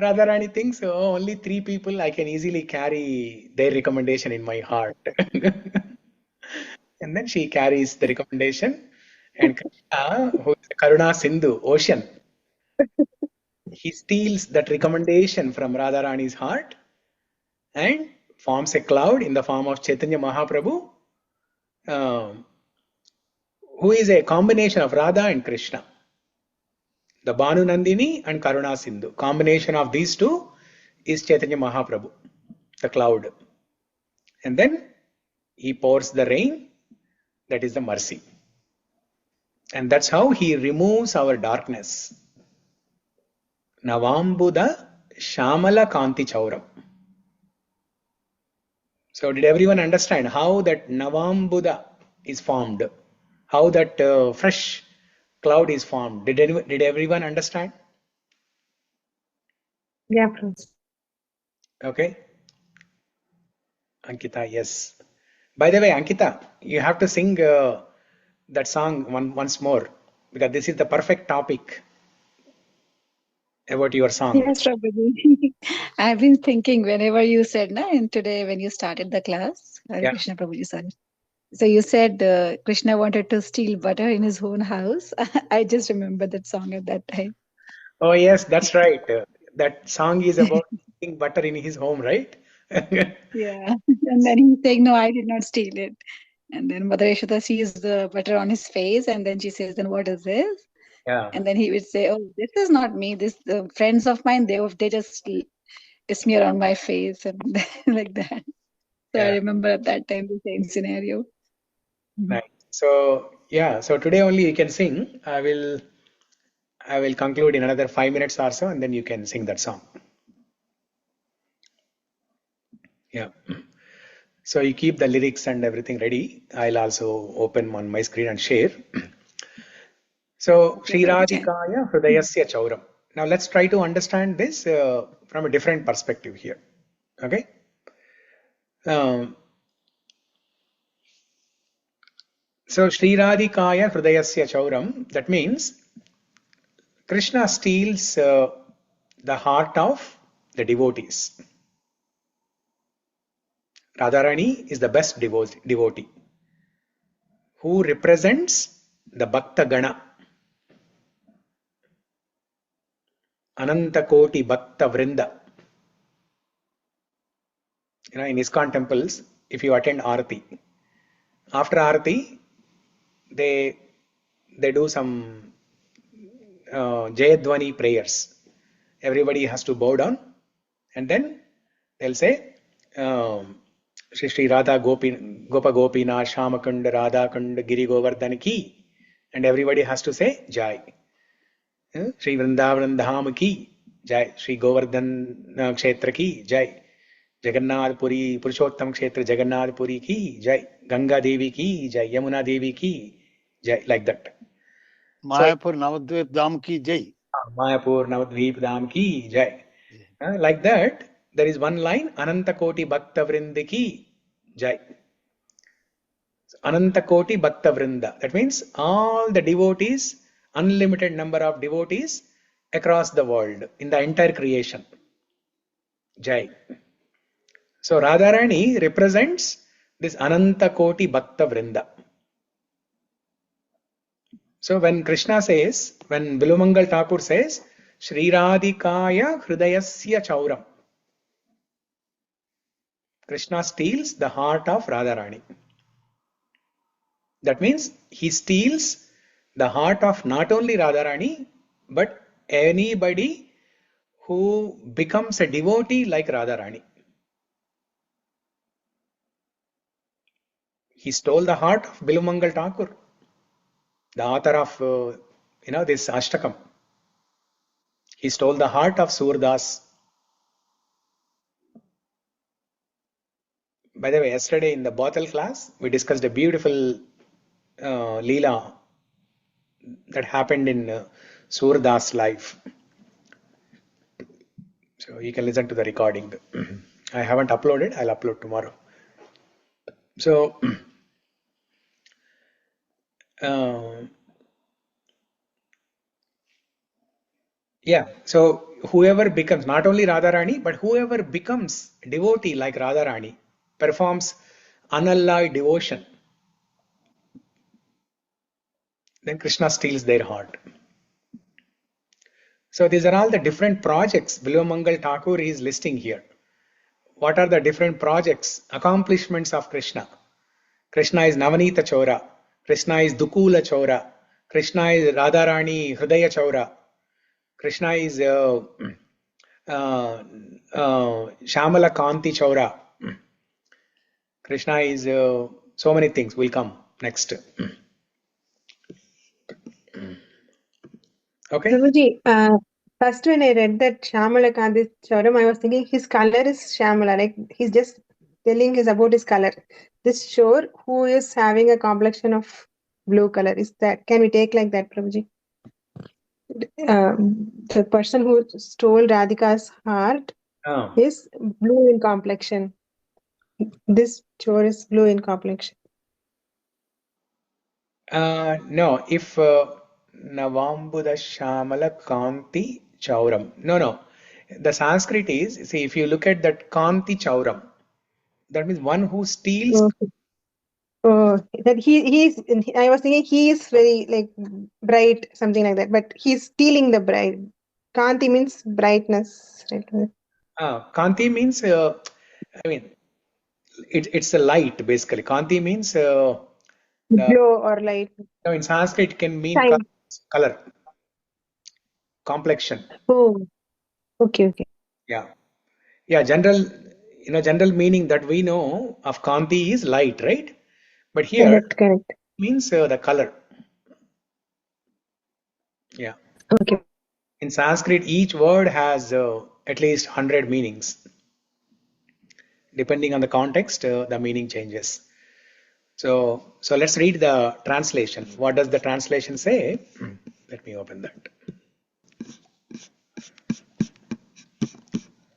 Radharani thinks, oh, only 3 people, I can easily carry their recommendation in my heart. And then she carries the recommendation. And Krishna, who is the Karuna Sindhu, ocean, he steals that recommendation from Radharani's heart and forms a cloud in the form of Chaitanya Mahaprabhu, um, who is a combination of Radha and Krishna. The Bhanu Nandini and Karuna Sindhu. Combination of these two is Chaitanya Mahaprabhu, the cloud. And then he pours the rain, that is the mercy. And that's how he removes our darkness. Navambuda Shamala Kanti Chauram. So did everyone understand how that Navambuda is formed? How that fresh cloud is formed? Did everyone understand? Yeah, Prince. Okay. Ankita, yes. By the way, Ankita, you have to sing that song once more, because this is the perfect topic about your song. Yes, Prabhuji. I've been thinking whenever you said, na, and today when you started the class, Hare Yeah. Krishna Prabhuji, sorry. So you said Krishna wanted to steal butter in his own house. I just remember that song at that time. Oh, yes, that's right. That song is about eating butter in his home, right? Yeah. And then he's saying, no, I did not steal it. And then Mother Yashoda sees the butter on his face, and then she says, then what is this? Yeah. And then he would say, oh, this is not me. This the friends of mine, they just smear on my face and like that. So I Yeah. remember at that time the same scenario. Nice. So yeah, so today only you can sing. I will conclude in another 5 minutes or so, and then you can sing that song. Yeah. So you keep the lyrics and everything ready. I'll also open on my screen and share. So Okay, Prabhuji. Shriradikaya Hridayasya Chauram. Now let's try to understand this from a different perspective here. Okay. Um, so Shriradikaya Hridayasya Chauram, that means Krishna steals the heart of the devotees. Radharani is the best devotee who represents the Bhakta Gana. Ananta Koti Bhakta Vrinda. You know, in ISKCON temples, if you attend Arati, after Arati, they do some Jayadvani prayers. Everybody has to bow down, and then they'll say, Shri Shri Radha Gopa Gopina Shamakund Radha Kund Giri Govardhan Ki, and everybody has to say Jai. Shri Vrindavan Dham Ki Jai, Shri Govardhan Kshetra Ki Jai, Jagannath Puri Purushottam Kshetra Jagannath Puri Ki Jai, Ganga Devi Ki Jai, Yamuna Devi Ki Jai, like that. Mayapur Navadvip Dham ki jai. Mayapur Navadvip Dham Ki Jai. Like that, there is one line, Ananta Koti Bhakta Vrindi Ki Jai. Ananta Koti Bhakta Vrinda. That means all the devotees, unlimited number of devotees across the world, in the entire creation. Jai. So Radharani represents this Ananta Koti Bhakta Vrinda. So when Krishna says, when Bilumangal Thakur says, Shri Radhikaya Hridayasya Chauram, Krishna steals the heart of Radharani. That means he steals the heart of not only Radharani, but anybody who becomes a devotee like Radharani. He stole the heart of Bilumangal Thakur, the author of this Ashtakam. He stole the heart of Surdas. By the way, yesterday in the Bothal class, we discussed a beautiful Leela that happened in Surdas' life. So you can listen to the recording. I haven't uploaded, I'll upload tomorrow. So, yeah, so whoever becomes, not only Radharani, but whoever becomes devotee like Radharani, performs unalloyed devotion, then Krishna steals their heart. So these are all the different projects Bilomangal Thakur is listing here. What are the different projects, accomplishments of Krishna? Krishna is Navanita Chora, Krishna is Dukula Chora, Krishna is Radharani Hridaya Chora, Krishna is Shamala Kanti Chora, Krishna is so many things will come next. Okay. Prabhuji, first when I read that Shamala Kanti Chauram, I was thinking his color is Shamala, like he's just telling us about his color. This shore who is having a complexion of blue color, is that, can we take like that, Prabhuji? The person who stole Radhika's heart is blue in complexion. This chore is blue in complexion. No, if Navambuda Shamala Kanti Chauram. No. The Sanskrit is, see, if you look at that Kanti Chauram, that means one who steals. Oh, that he's. I was thinking he is very like bright, something like that. But he's stealing the bright. Kanti means brightness, right? Kanti means, I mean, it's a light basically. Kanti means Glow or light. no, in Sanskrit it can mean Shine. color, complexion. Oh, okay. Yeah. General meaning that we know of Kanti is light, right? But here Correct. means the color. Yeah. Okay. In Sanskrit, each word has at least 100 meanings. Depending on the context, the meaning changes. So let's read the translation. What does the translation say? Let me open that.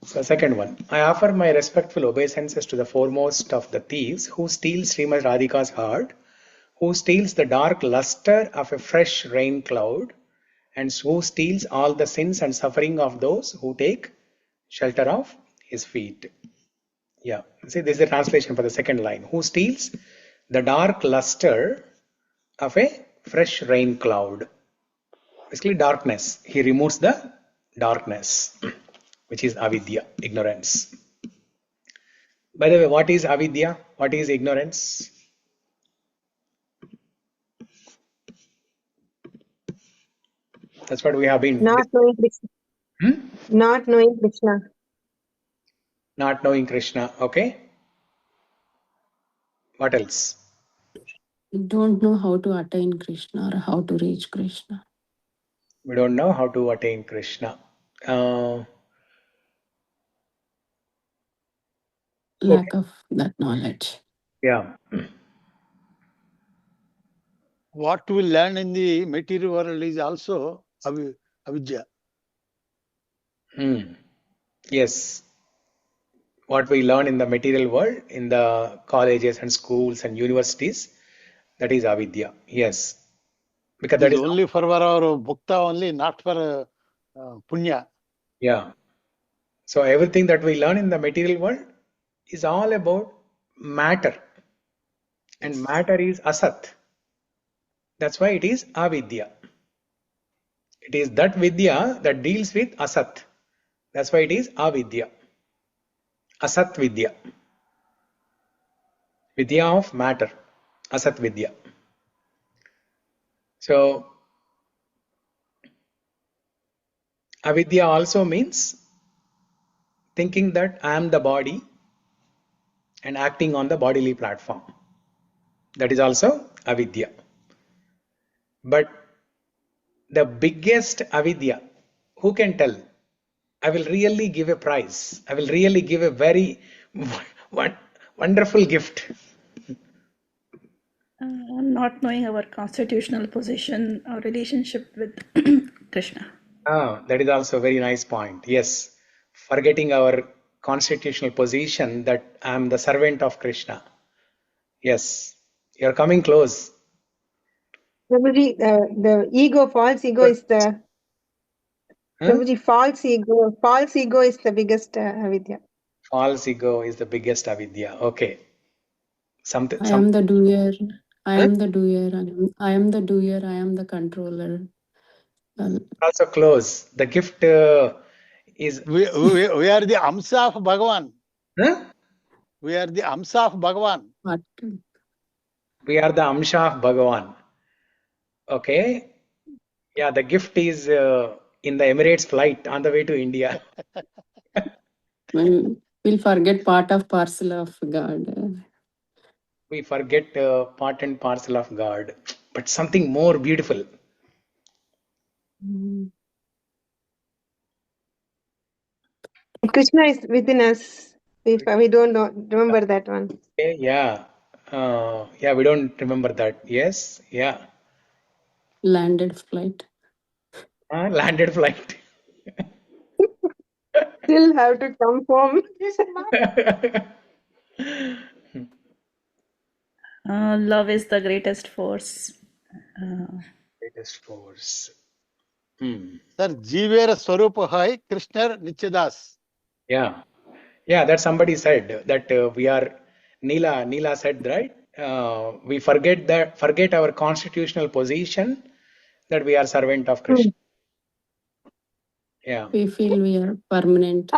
So second one. I offer my respectful obeisances to the foremost of the thieves who steals Srimad Radhika's heart, who steals the dark luster of a fresh rain cloud, and who steals all the sins and suffering of those who take shelter of his feet. Yeah, see, this is the translation for the second line. Who steals the dark luster of a fresh rain cloud? Basically, darkness. He removes the darkness, which is avidya, ignorance. By the way, what is avidya? What is ignorance? That's what we have been. Not knowing Krishna. Not knowing Krishna. Not knowing Krishna. Okay. What else? We don't know how to attain Krishna or how to reach Krishna. We don't know how to attain Krishna. Lack of that knowledge. Yeah. What we learn in the material world is also avidyā. Yes. What we learn in the material world, in the colleges and schools and universities, that is avidya. Yes. Because that is only for our bhukta only, not for punya. Yeah. So everything that we learn in the material world is all about matter. And matter is asat. That's why it is avidya. It is that vidya that deals with asat. That's why it is avidya. Asat vidya. Vidya of matter. Asat vidya. So avidya also means thinking that I am the body and acting on the bodily platform. That is also avidya. But the biggest avidya, who can tell? I will really give a prize. I will really give a very wonderful gift. Not knowing our constitutional position or relationship with Krishna. That is also a very nice point. Yes, forgetting our constitutional position that I am the servant of Krishna. Yes, you're coming close. Prabhuji, the ego, false ego is the Prabhuji, false ego is the biggest avidya. False ego is the biggest avidya. Okay. I am the doer. I am the doer. I am the doer. I am the controller. Also close. The gift is. We are the Amsa of Bhagavan. Huh? We are the Amsa of Bhagavan. What? We are the Amsha of Bhagavan. Okay. Yeah, the gift is in the Emirates flight on the way to India. We'll forget part of parcel of God. We forget part and parcel of God, but something more beautiful. Krishna is within us. We don't remember that one. Okay, yeah. Yeah, we don't remember that. Yes, yeah. Landed flight. Landed flight. Still have to come home. Love is the greatest force. Greatest force. Sir, Jivera Swarupa Hai, Krishna Nichadas. Yeah. Yeah, that somebody said that we are, Leela said, right? We forget our constitutional position that we are servant of Krishna. Yeah. We feel we are permanent.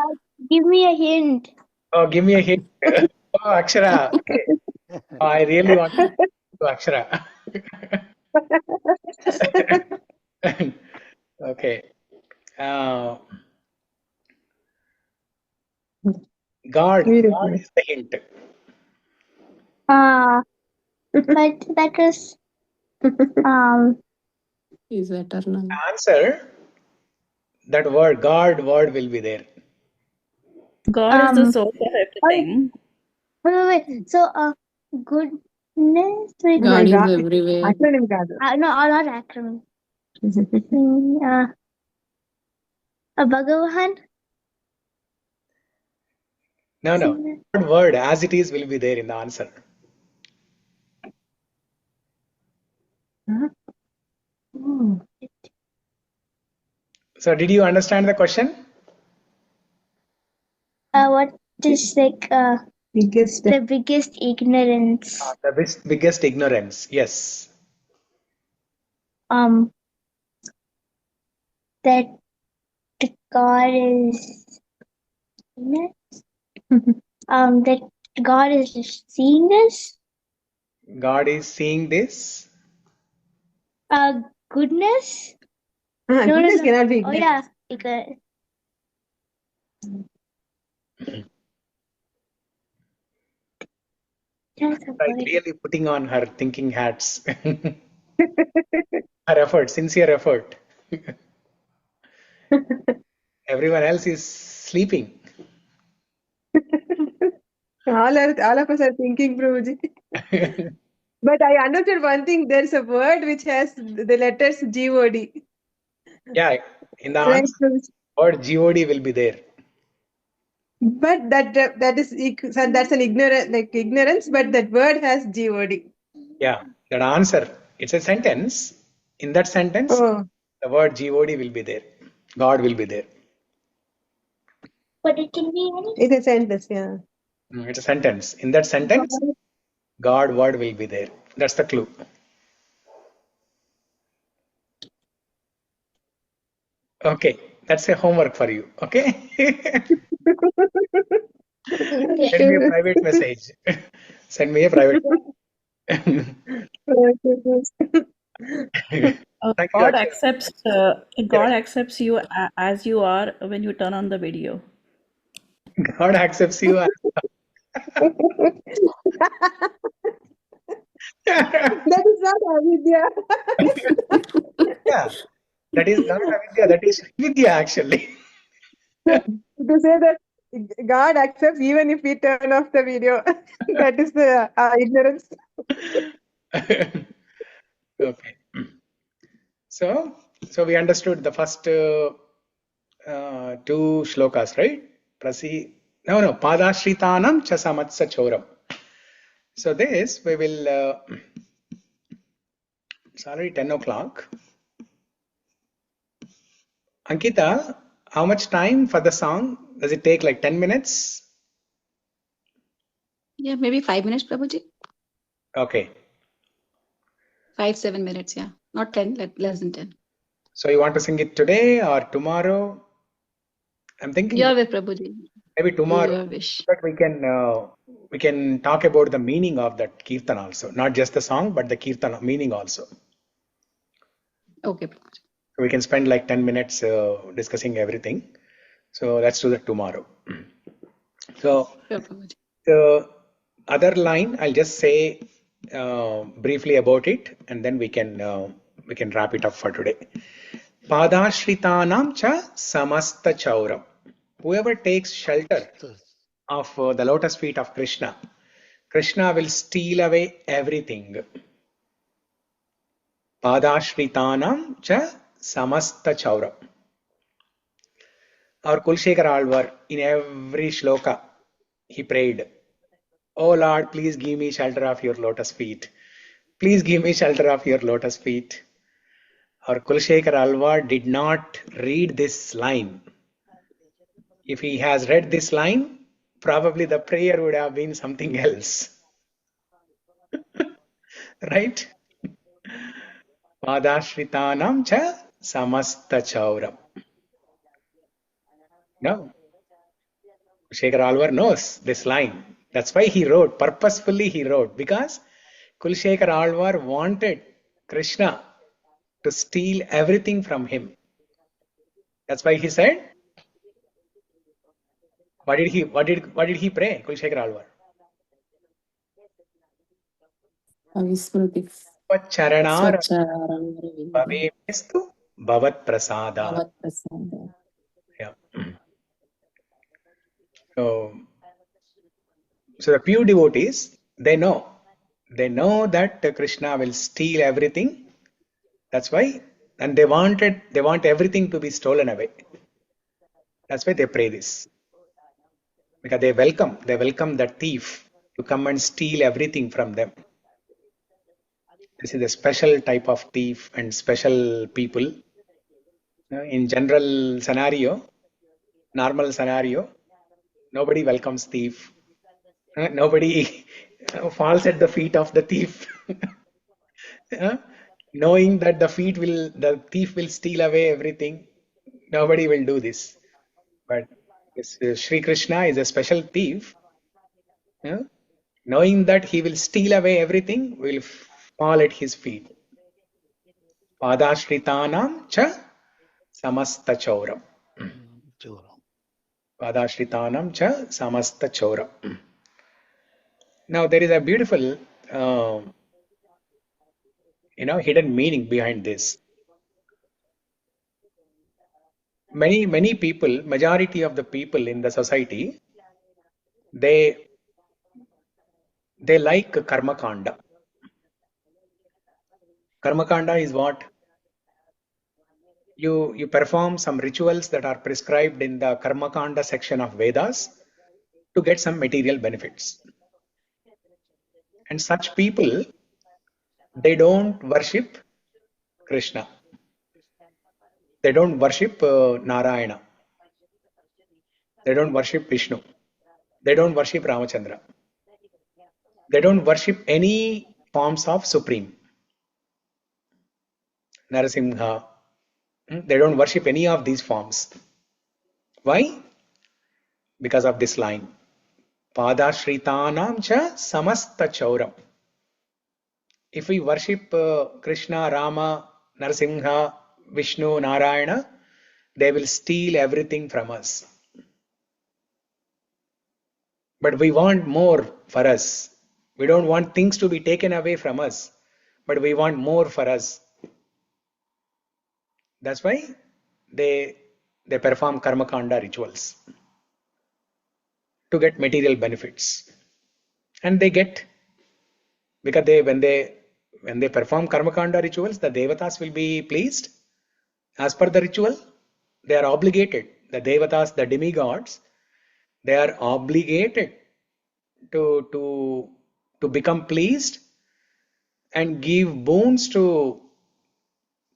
Give me a hint. Oh, give me a hint. Oh, Akshara. Okay. Oh, I really want to do Akshara. Okay. God is the hint. But that is Is eternal. Answer, that word, God word will be there. God is the source of everything. wait. So goodness. God is everywhere. Acronym kaadu. No, not acronym. Bhagavan. No. God word as it is will be there in the answer. So did you understand the question? What is like the biggest ignorance? The biggest ignorance, yes. That God is that God is seeing this. God is seeing this. Goodness. Goodness cannot be Oh ignorance. yeah, because Like really putting on her thinking hats. Her effort, sincere effort. Everyone else is sleeping. All of us are thinking, Prabhuji. But I understood one thing. There's a word which has the letters God. Yeah, in the answer, word God will be there. But that's an ignorance. But that word has God. Yeah, that answer. It's a sentence. In that sentence, the word God will be there. God will be there. but it can be anything. It's a sentence, yeah. It's a sentence. In that sentence, God word will be there. That's the clue. Okay, that's a homework for you. Okay. Send me a private message. Send me a private. God accepts you as you are when you turn on the video. God accepts you. That is not avidya. Yeah, that is not avidya. That is vidya actually. To say that God accepts even if we turn off the video, that is the ignorance. Okay. So we understood the first two shlokas, right? Padashritanam cha samatsa choram. So this we will, it's already 10 o'clock. Ankita, how much time for the song? Does it take like 10 minutes? Yeah, maybe 5 minutes, Prabhuji. Okay. 5-7 minutes, yeah. Not 10, less than 10. So you want to sing it today or tomorrow? I'm thinking Your way, Prabhuji. maybe Do tomorrow, your wish. but we can talk about the meaning of that kirtan also, not just the song, but the kirtan meaning also. Okay, Prabhuji. So we can spend like 10 minutes discussing everything. So let's do that tomorrow. So Sure, Prabhuji. the other line, I'll just say briefly about it, and then we can wrap it up for today. Padashritanam cha samasta chauram. Whoever takes shelter of the lotus feet of Krishna, Krishna will steal away everything. Padashritanam cha samasta chauram. Our Kulshekar Alvar, in every shloka, he prayed, "Oh Lord, please give me shelter of your lotus feet. Please give me shelter of your lotus feet." Our Kulshekar Alvar did not read this line. If he has read this line, probably the prayer would have been something else. Right? Padashritanam cha samasta chauram. No. Kulshekar Alvar knows this line. That's why he wrote, purposefully he wrote, because Kulshekar Alvar wanted Krishna to steal everything from him. That's why he said, what did he pray, Kulshekar Alvar? Avismriti. Charanara Swachararamaravinda. bhavemestu bhavat prasada. Bhavat prasada. Yeah. So the pure devotees, they know that Krishna will steal everything. That's why, and they want everything to be stolen away. That's why they pray this, because they welcome the thief to come and steal everything from them. This is a special type of thief and special people. In general scenario, normal scenario, nobody welcomes thief. Nobody falls at the feet of the thief. Knowing that the thief will steal away everything, nobody will do this. But Śrī Krishna is a special thief. Knowing that he will steal away everything, will fall at his feet. Padashritanam cha samasta chauram. Padashritanam cha samasta chauram. Now there is a beautiful hidden meaning behind this. Many people, majority of the people in the society, they like karma kanda. Karma kanda is what? You perform some rituals that are prescribed in the karma kanda section of Vedas to get some material benefits. And such people, they don't worship Krishna. They don't worship Narayana. They don't worship Vishnu. They don't worship Ramachandra. They don't worship any forms of Supreme. Narasimha. They don't worship any of these forms. Why? Because of this line. Padashritanam cha samasta chauram. If we worship Krishna, Rama, Narasimha, Vishnu, Narayana, they will steal everything from us. But we want more for us. We don't want things to be taken away from us, but we want more for us. That's why they perform karma kanda rituals to get material benefits. And they get, because when they When they perform karmakanda rituals, the devatas will be pleased. As per the ritual, they are obligated. The devatas, the demigods, they are obligated to become pleased and give boons to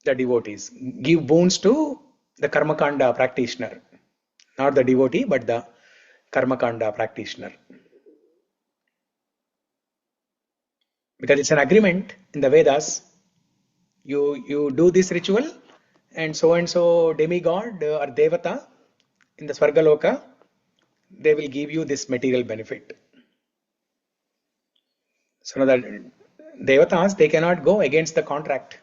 the devotees, give boons to the karmakanda practitioner, not the devotee, but the karmakanda practitioner. Because it's an agreement in the Vedas. You do this ritual, and so demigod or devata in the Svargaloka, they will give you this material benefit. So now the devatas, they cannot go against the contract.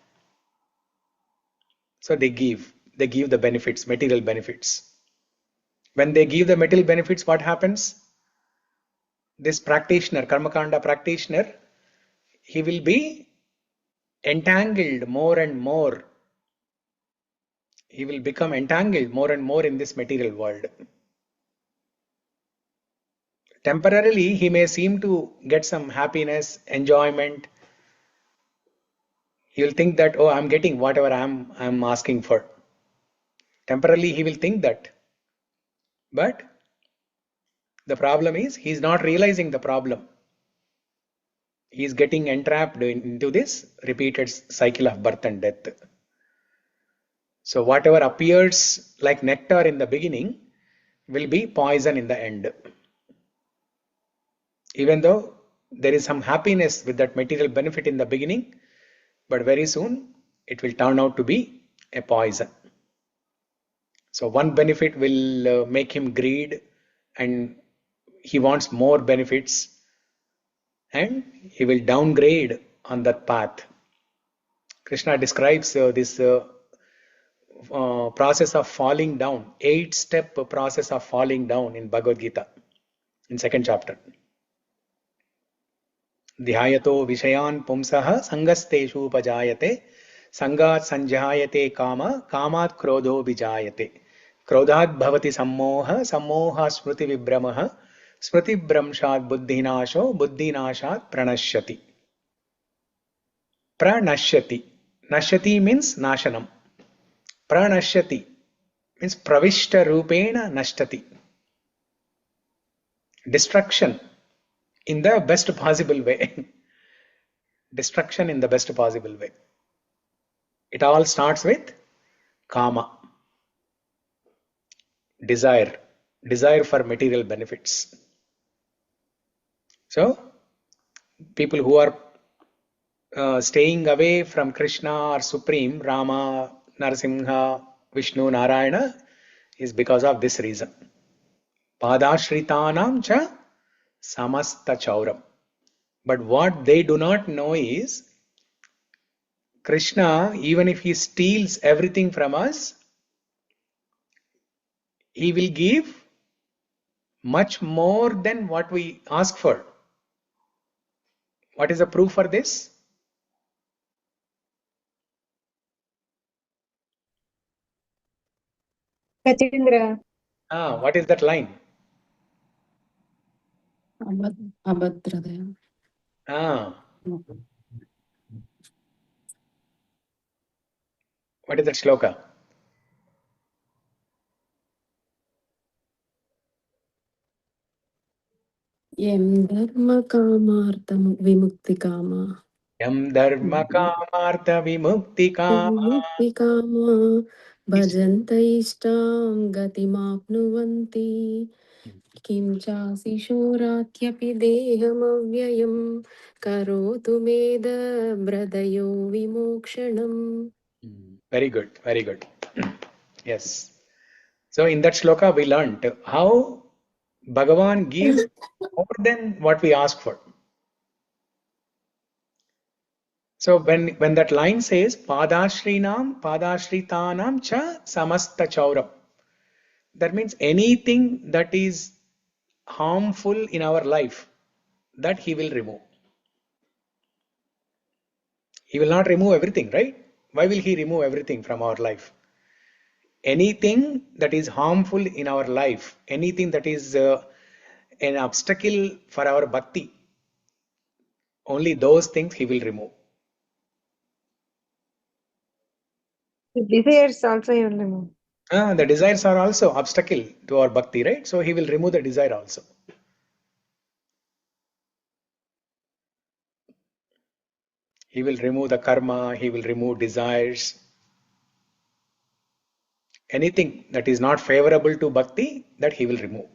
So they give the benefits, material benefits. When they give the material benefits, what happens? This practitioner, karmakanda practitioner, he will be entangled more and more. He will become entangled more and more in this material world. Temporarily, he may seem to get some happiness, enjoyment. He will think that, oh, I'm getting whatever I'm asking for. Temporarily, he will think that. But the problem is, he's not realizing the problem. He is getting entrapped into this repeated cycle of birth and death. So whatever appears like nectar in the beginning will be poison in the end. Even though there is some happiness with that material benefit in the beginning, but very soon it will turn out to be a poison. So one benefit will make him greed, and he wants more benefits, and he will downgrade on that path. Krishna describes this process of falling down, 8-step process of falling down in Bhagavad Gita, in 2nd chapter. Dhyayato vishayan pumsaha sangasteshu upajayate sangat sanjayate kama kamat krodho vijayate krodhat bhavati sammoha sammoha smriti vibhramaha smriti bhramshat buddhinasho buddhinashat pranashyati. Pranashyati. Nashyati means nashanam. Pranashyati means pravishta rupena nashtati. Destruction in the best possible way. Destruction in the best possible way. It all starts with kama. Desire for material benefits. So, people who are staying away from Krishna or Supreme, Rama, Narasimha, Vishnu, Narayana, is because of this reason. Padashritanam cha samasta chauram. But what they do not know is, Krishna, even if he steals everything from us, he will give much more than what we ask for. What is the proof for this? Kachindra. What is that line? Abhadradaya. What is that shloka? Yam dharma kamartam vimukti kama. Yam dharma kamartha vimukti kama. Vimukti kama bhajanta ishtam gatimapnuvanti. Kim chasi shoratyapi deham avyayam karotu meda bradayo vimokshanam. Very good, very good. Yes. So in that shloka we learnt how Bhagavan gives more than what we ask for. So when that line says Padashrinam Padashritanam cha samasta chauram, that means anything that is harmful in our life, that he will remove. He will not remove everything, right? Why will he remove everything from our life? Anything that is harmful in our life, anything that is an obstacle for our bhakti, only those things he will remove. The desires also you will remove. The desires are also obstacle to our bhakti, right? So he will remove the desire also. He will remove the karma, he will remove desires. Anything that is not favorable to bhakti, that he will remove.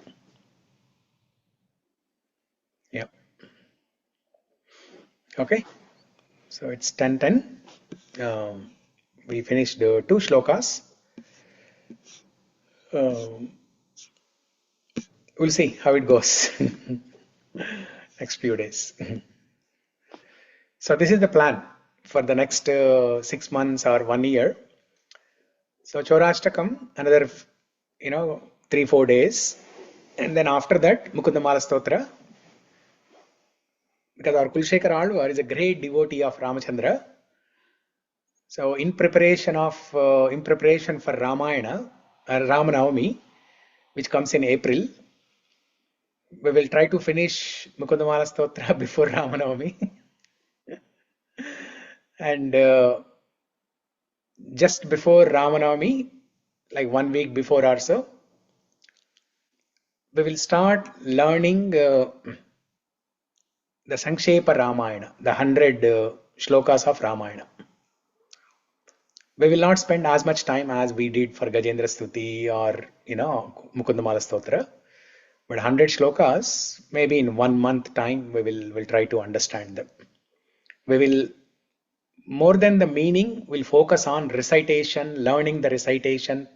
Yeah. Okay. So it's 10:10. We finished 2 shlokas. We'll see how it goes next few days. So this is the plan for the next 6 months or 1 year. So Chorastakam, another 3-4 days, and then after that Mukundamala Stotra, because our Kulshekar Alvar is a great devotee of Ramachandra. So in preparation for Ramayana, Ramanavami, which comes in April, we will try to finish Mukundamala Stotra before Ramanavami. And just before Ramanavami, like 1 week before or so, we will start learning the Sankshepa Ramayana, the 100 shlokas of Ramayana. We will not spend as much time as we did for Gajendra Stuti or Mukundamala Stotra, but 100 shlokas, maybe in 1 month time, we'll try to understand them. We will, more than the meaning, will focus on recitation, learning the recitation.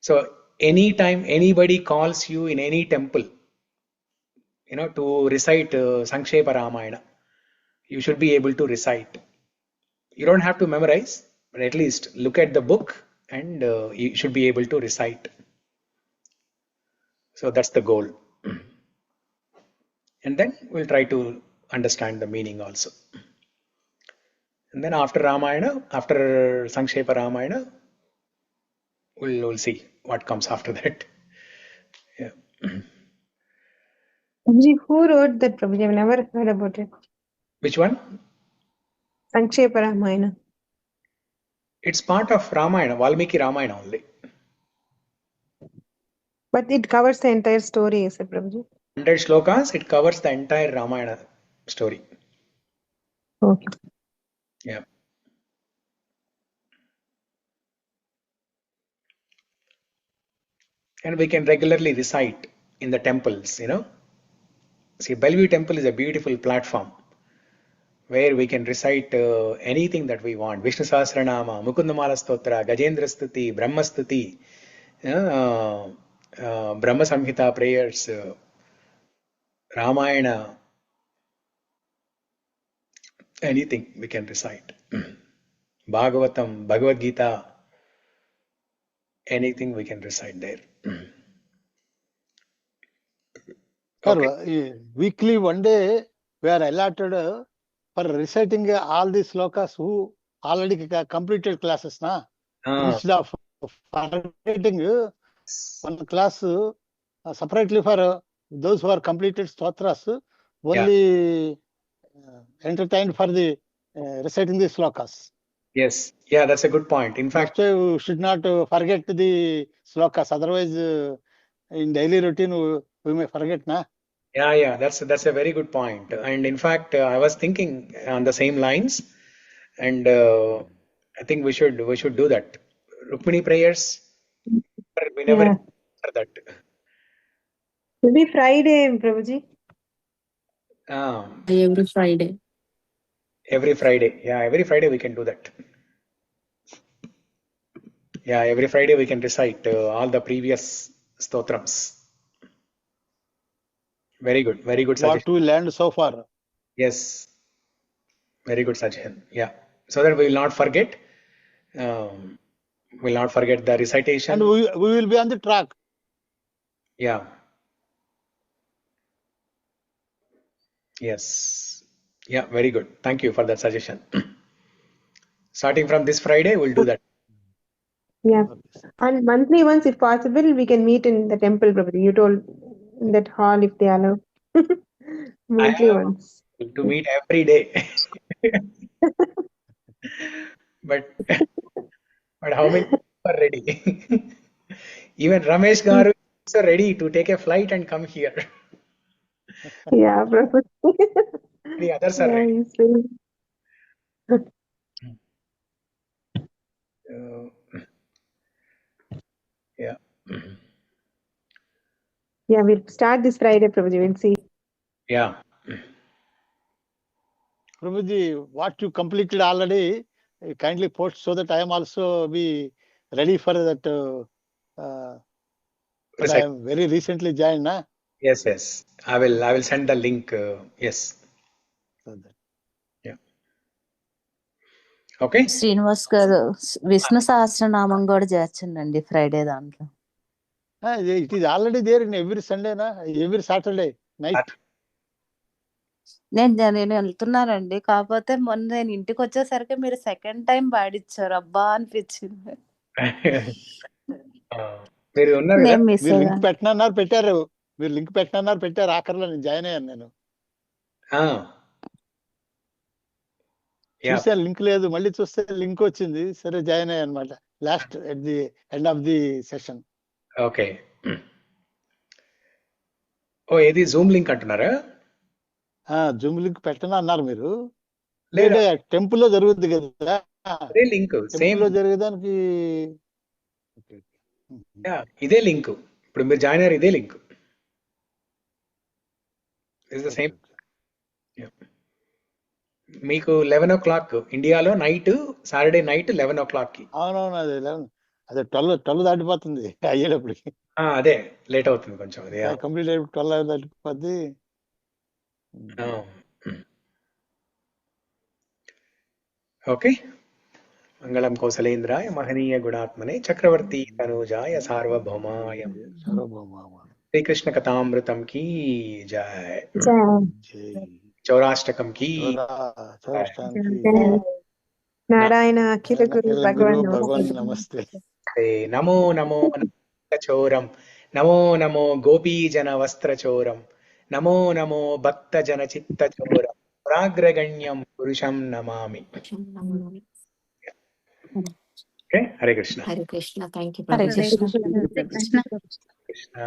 So anytime anybody calls you in any temple, to recite Sankshepa Ramayana, you should be able to recite. You don't have to memorize, but at least look at the book and you should be able to recite. So that's the goal. And then we'll try to understand the meaning also. And then after Ramayana, after Sankshepa Ramayana, we'll see what comes after that. Yeah. Prabhuji, who wrote that, Prabhuji? I've never heard about it. Which one? Sankshepa Ramayana. It's part of Ramayana, Valmiki Ramayana only. But it covers the entire story, is it, Prabhuji? 100 shlokas, it covers the entire Ramayana story. Okay. Yeah. And we can regularly recite in the temples, See, Bellevue Temple is a beautiful platform where we can recite anything that we want. Vishnu Sahasranama, Mukundamala Stotra, Gajendra Stuti, Brahma Stuti, Brahma Samhita prayers, Ramayana, anything we can recite. Bhagavatam, Bhagavad Gita, anything we can recite there. Sir, weekly 1 day we are allotted for reciting all these slokas who already completed classes, na? Instead of forgetting one class separately for those who are completed stotras, only entertained for the reciting the slokas. Yes, yeah, that's a good point. In fact, That's why we should not forget the slokas. Otherwise, in daily routine, we may forget, na? yeah, that's a very good point. And in fact, I was thinking on the same lines, and I think we should do that. Rukmini prayers, we never Yeah. for that. Maybe Friday, Prabhuji. Every Friday. Every Friday, yeah, every Friday we can do that. Yeah, every Friday we can recite all the previous stotrams. Very good suggestion. What we learned so far. Yes, very good suggestion. Yeah, so that we will not forget. Will not forget the recitation. And we will be on the track. Yeah. Yes. Yeah, very good. Thank you for that suggestion. Starting from this Friday, we'll do that. Yeah. And monthly once, if possible, we can meet in the temple, Prabhuji. You told in that hall if they allow. Monthly I have once. to meet every day. But But how many are ready? Even Ramesh Garu is also ready to take a flight and come here. Yeah, Prabhu. The others are Yeah, ready. he's very. Yeah. Yeah, we'll start this Friday, Prabhuji. We'll see. Yeah. Prabhuji, what you completed already, kindly post so that I am also be ready for that. But I am very recently joined, na? Yes, yes. I will send the link. Yes. So that. Yeah. Okay. Srinivas గారు విష్ణు సహస్రనామం కూడా చేర్చండి Friday దాంట్లో. It is already there in every Sunday, na? Every Saturday night. నేను వెళ్తున్నానండి, కాకపోతే మొన్న నేను ఇంటికి వచ్చేసరికి మీరు సెకండ్ టైం పాడిచ్చారు, అబ్బా అనిపించింది. మీరు ఉన్నారు కదా, నేను మిస్ మీరు లింక్ అయ్యాను. పెట్టినన్నారు పెట్టారు, మీరు లింక్ పెట్టినన్నారు పెట్టారు, ఆఖరిలో నేను జాయిన్ అయ్యాను. నేను చూసాను లింక్ లేదు, మళ్ళీ చూస్తే లింక్ వచ్చింది, సరే జాయిన్ అయ్యా అనమాట. Last at the end of the session. Okay. ఓ ఏది జూమ్ లింక్ అంటున్నారా? జూమ్ లింక్ పెట్టను అన్నారు మీరు. లేదా టెంపుల్ లో జరుగుద్ది కదా, అదే లింక్ సేమ్ టెంపుల్ లో జరిగేదానికి ఇదే లింక్. ఇప్పుడు మీరు జాయిన్ అయ్యారు, ఇదే లింక్. Is the same. మీకు 11 o'clock ఇండియాలో నైట్, సాటర్డే నైట్ 11 o'clock కి. అవునవును, అదే 12 దాటిపోతుంది అయ్యేటప్పటికి. అదే లేట్ అవుతుంది కొంచెం. అదే కంప్లీట్ అయిపోయి 12 దాటిపోద్ది. ఓకే. మంగళం కౌసలేంద్రాయ మహనీయ గుణాత్మనే చక్రవర్తి తనూజాయ సార్వభౌమాయ శ్రీకృష్ణ కథామృతం కీ జయ. చౌరాష్టకం కీ నారాయణ అఖిల గురు భగవాన్ నమస్తే. నమో నమో చోరం, నమో నమో గోపీజన వస్త్రచోరం, నమో నమో భక్త జన చిత్త చోరం, చోరాగ్రగణ్యం పురుషం నమామి. Okay, Hare Krishna. Hare Krishna. Thank you, Hare Prabhuji. Krishna. Krishna.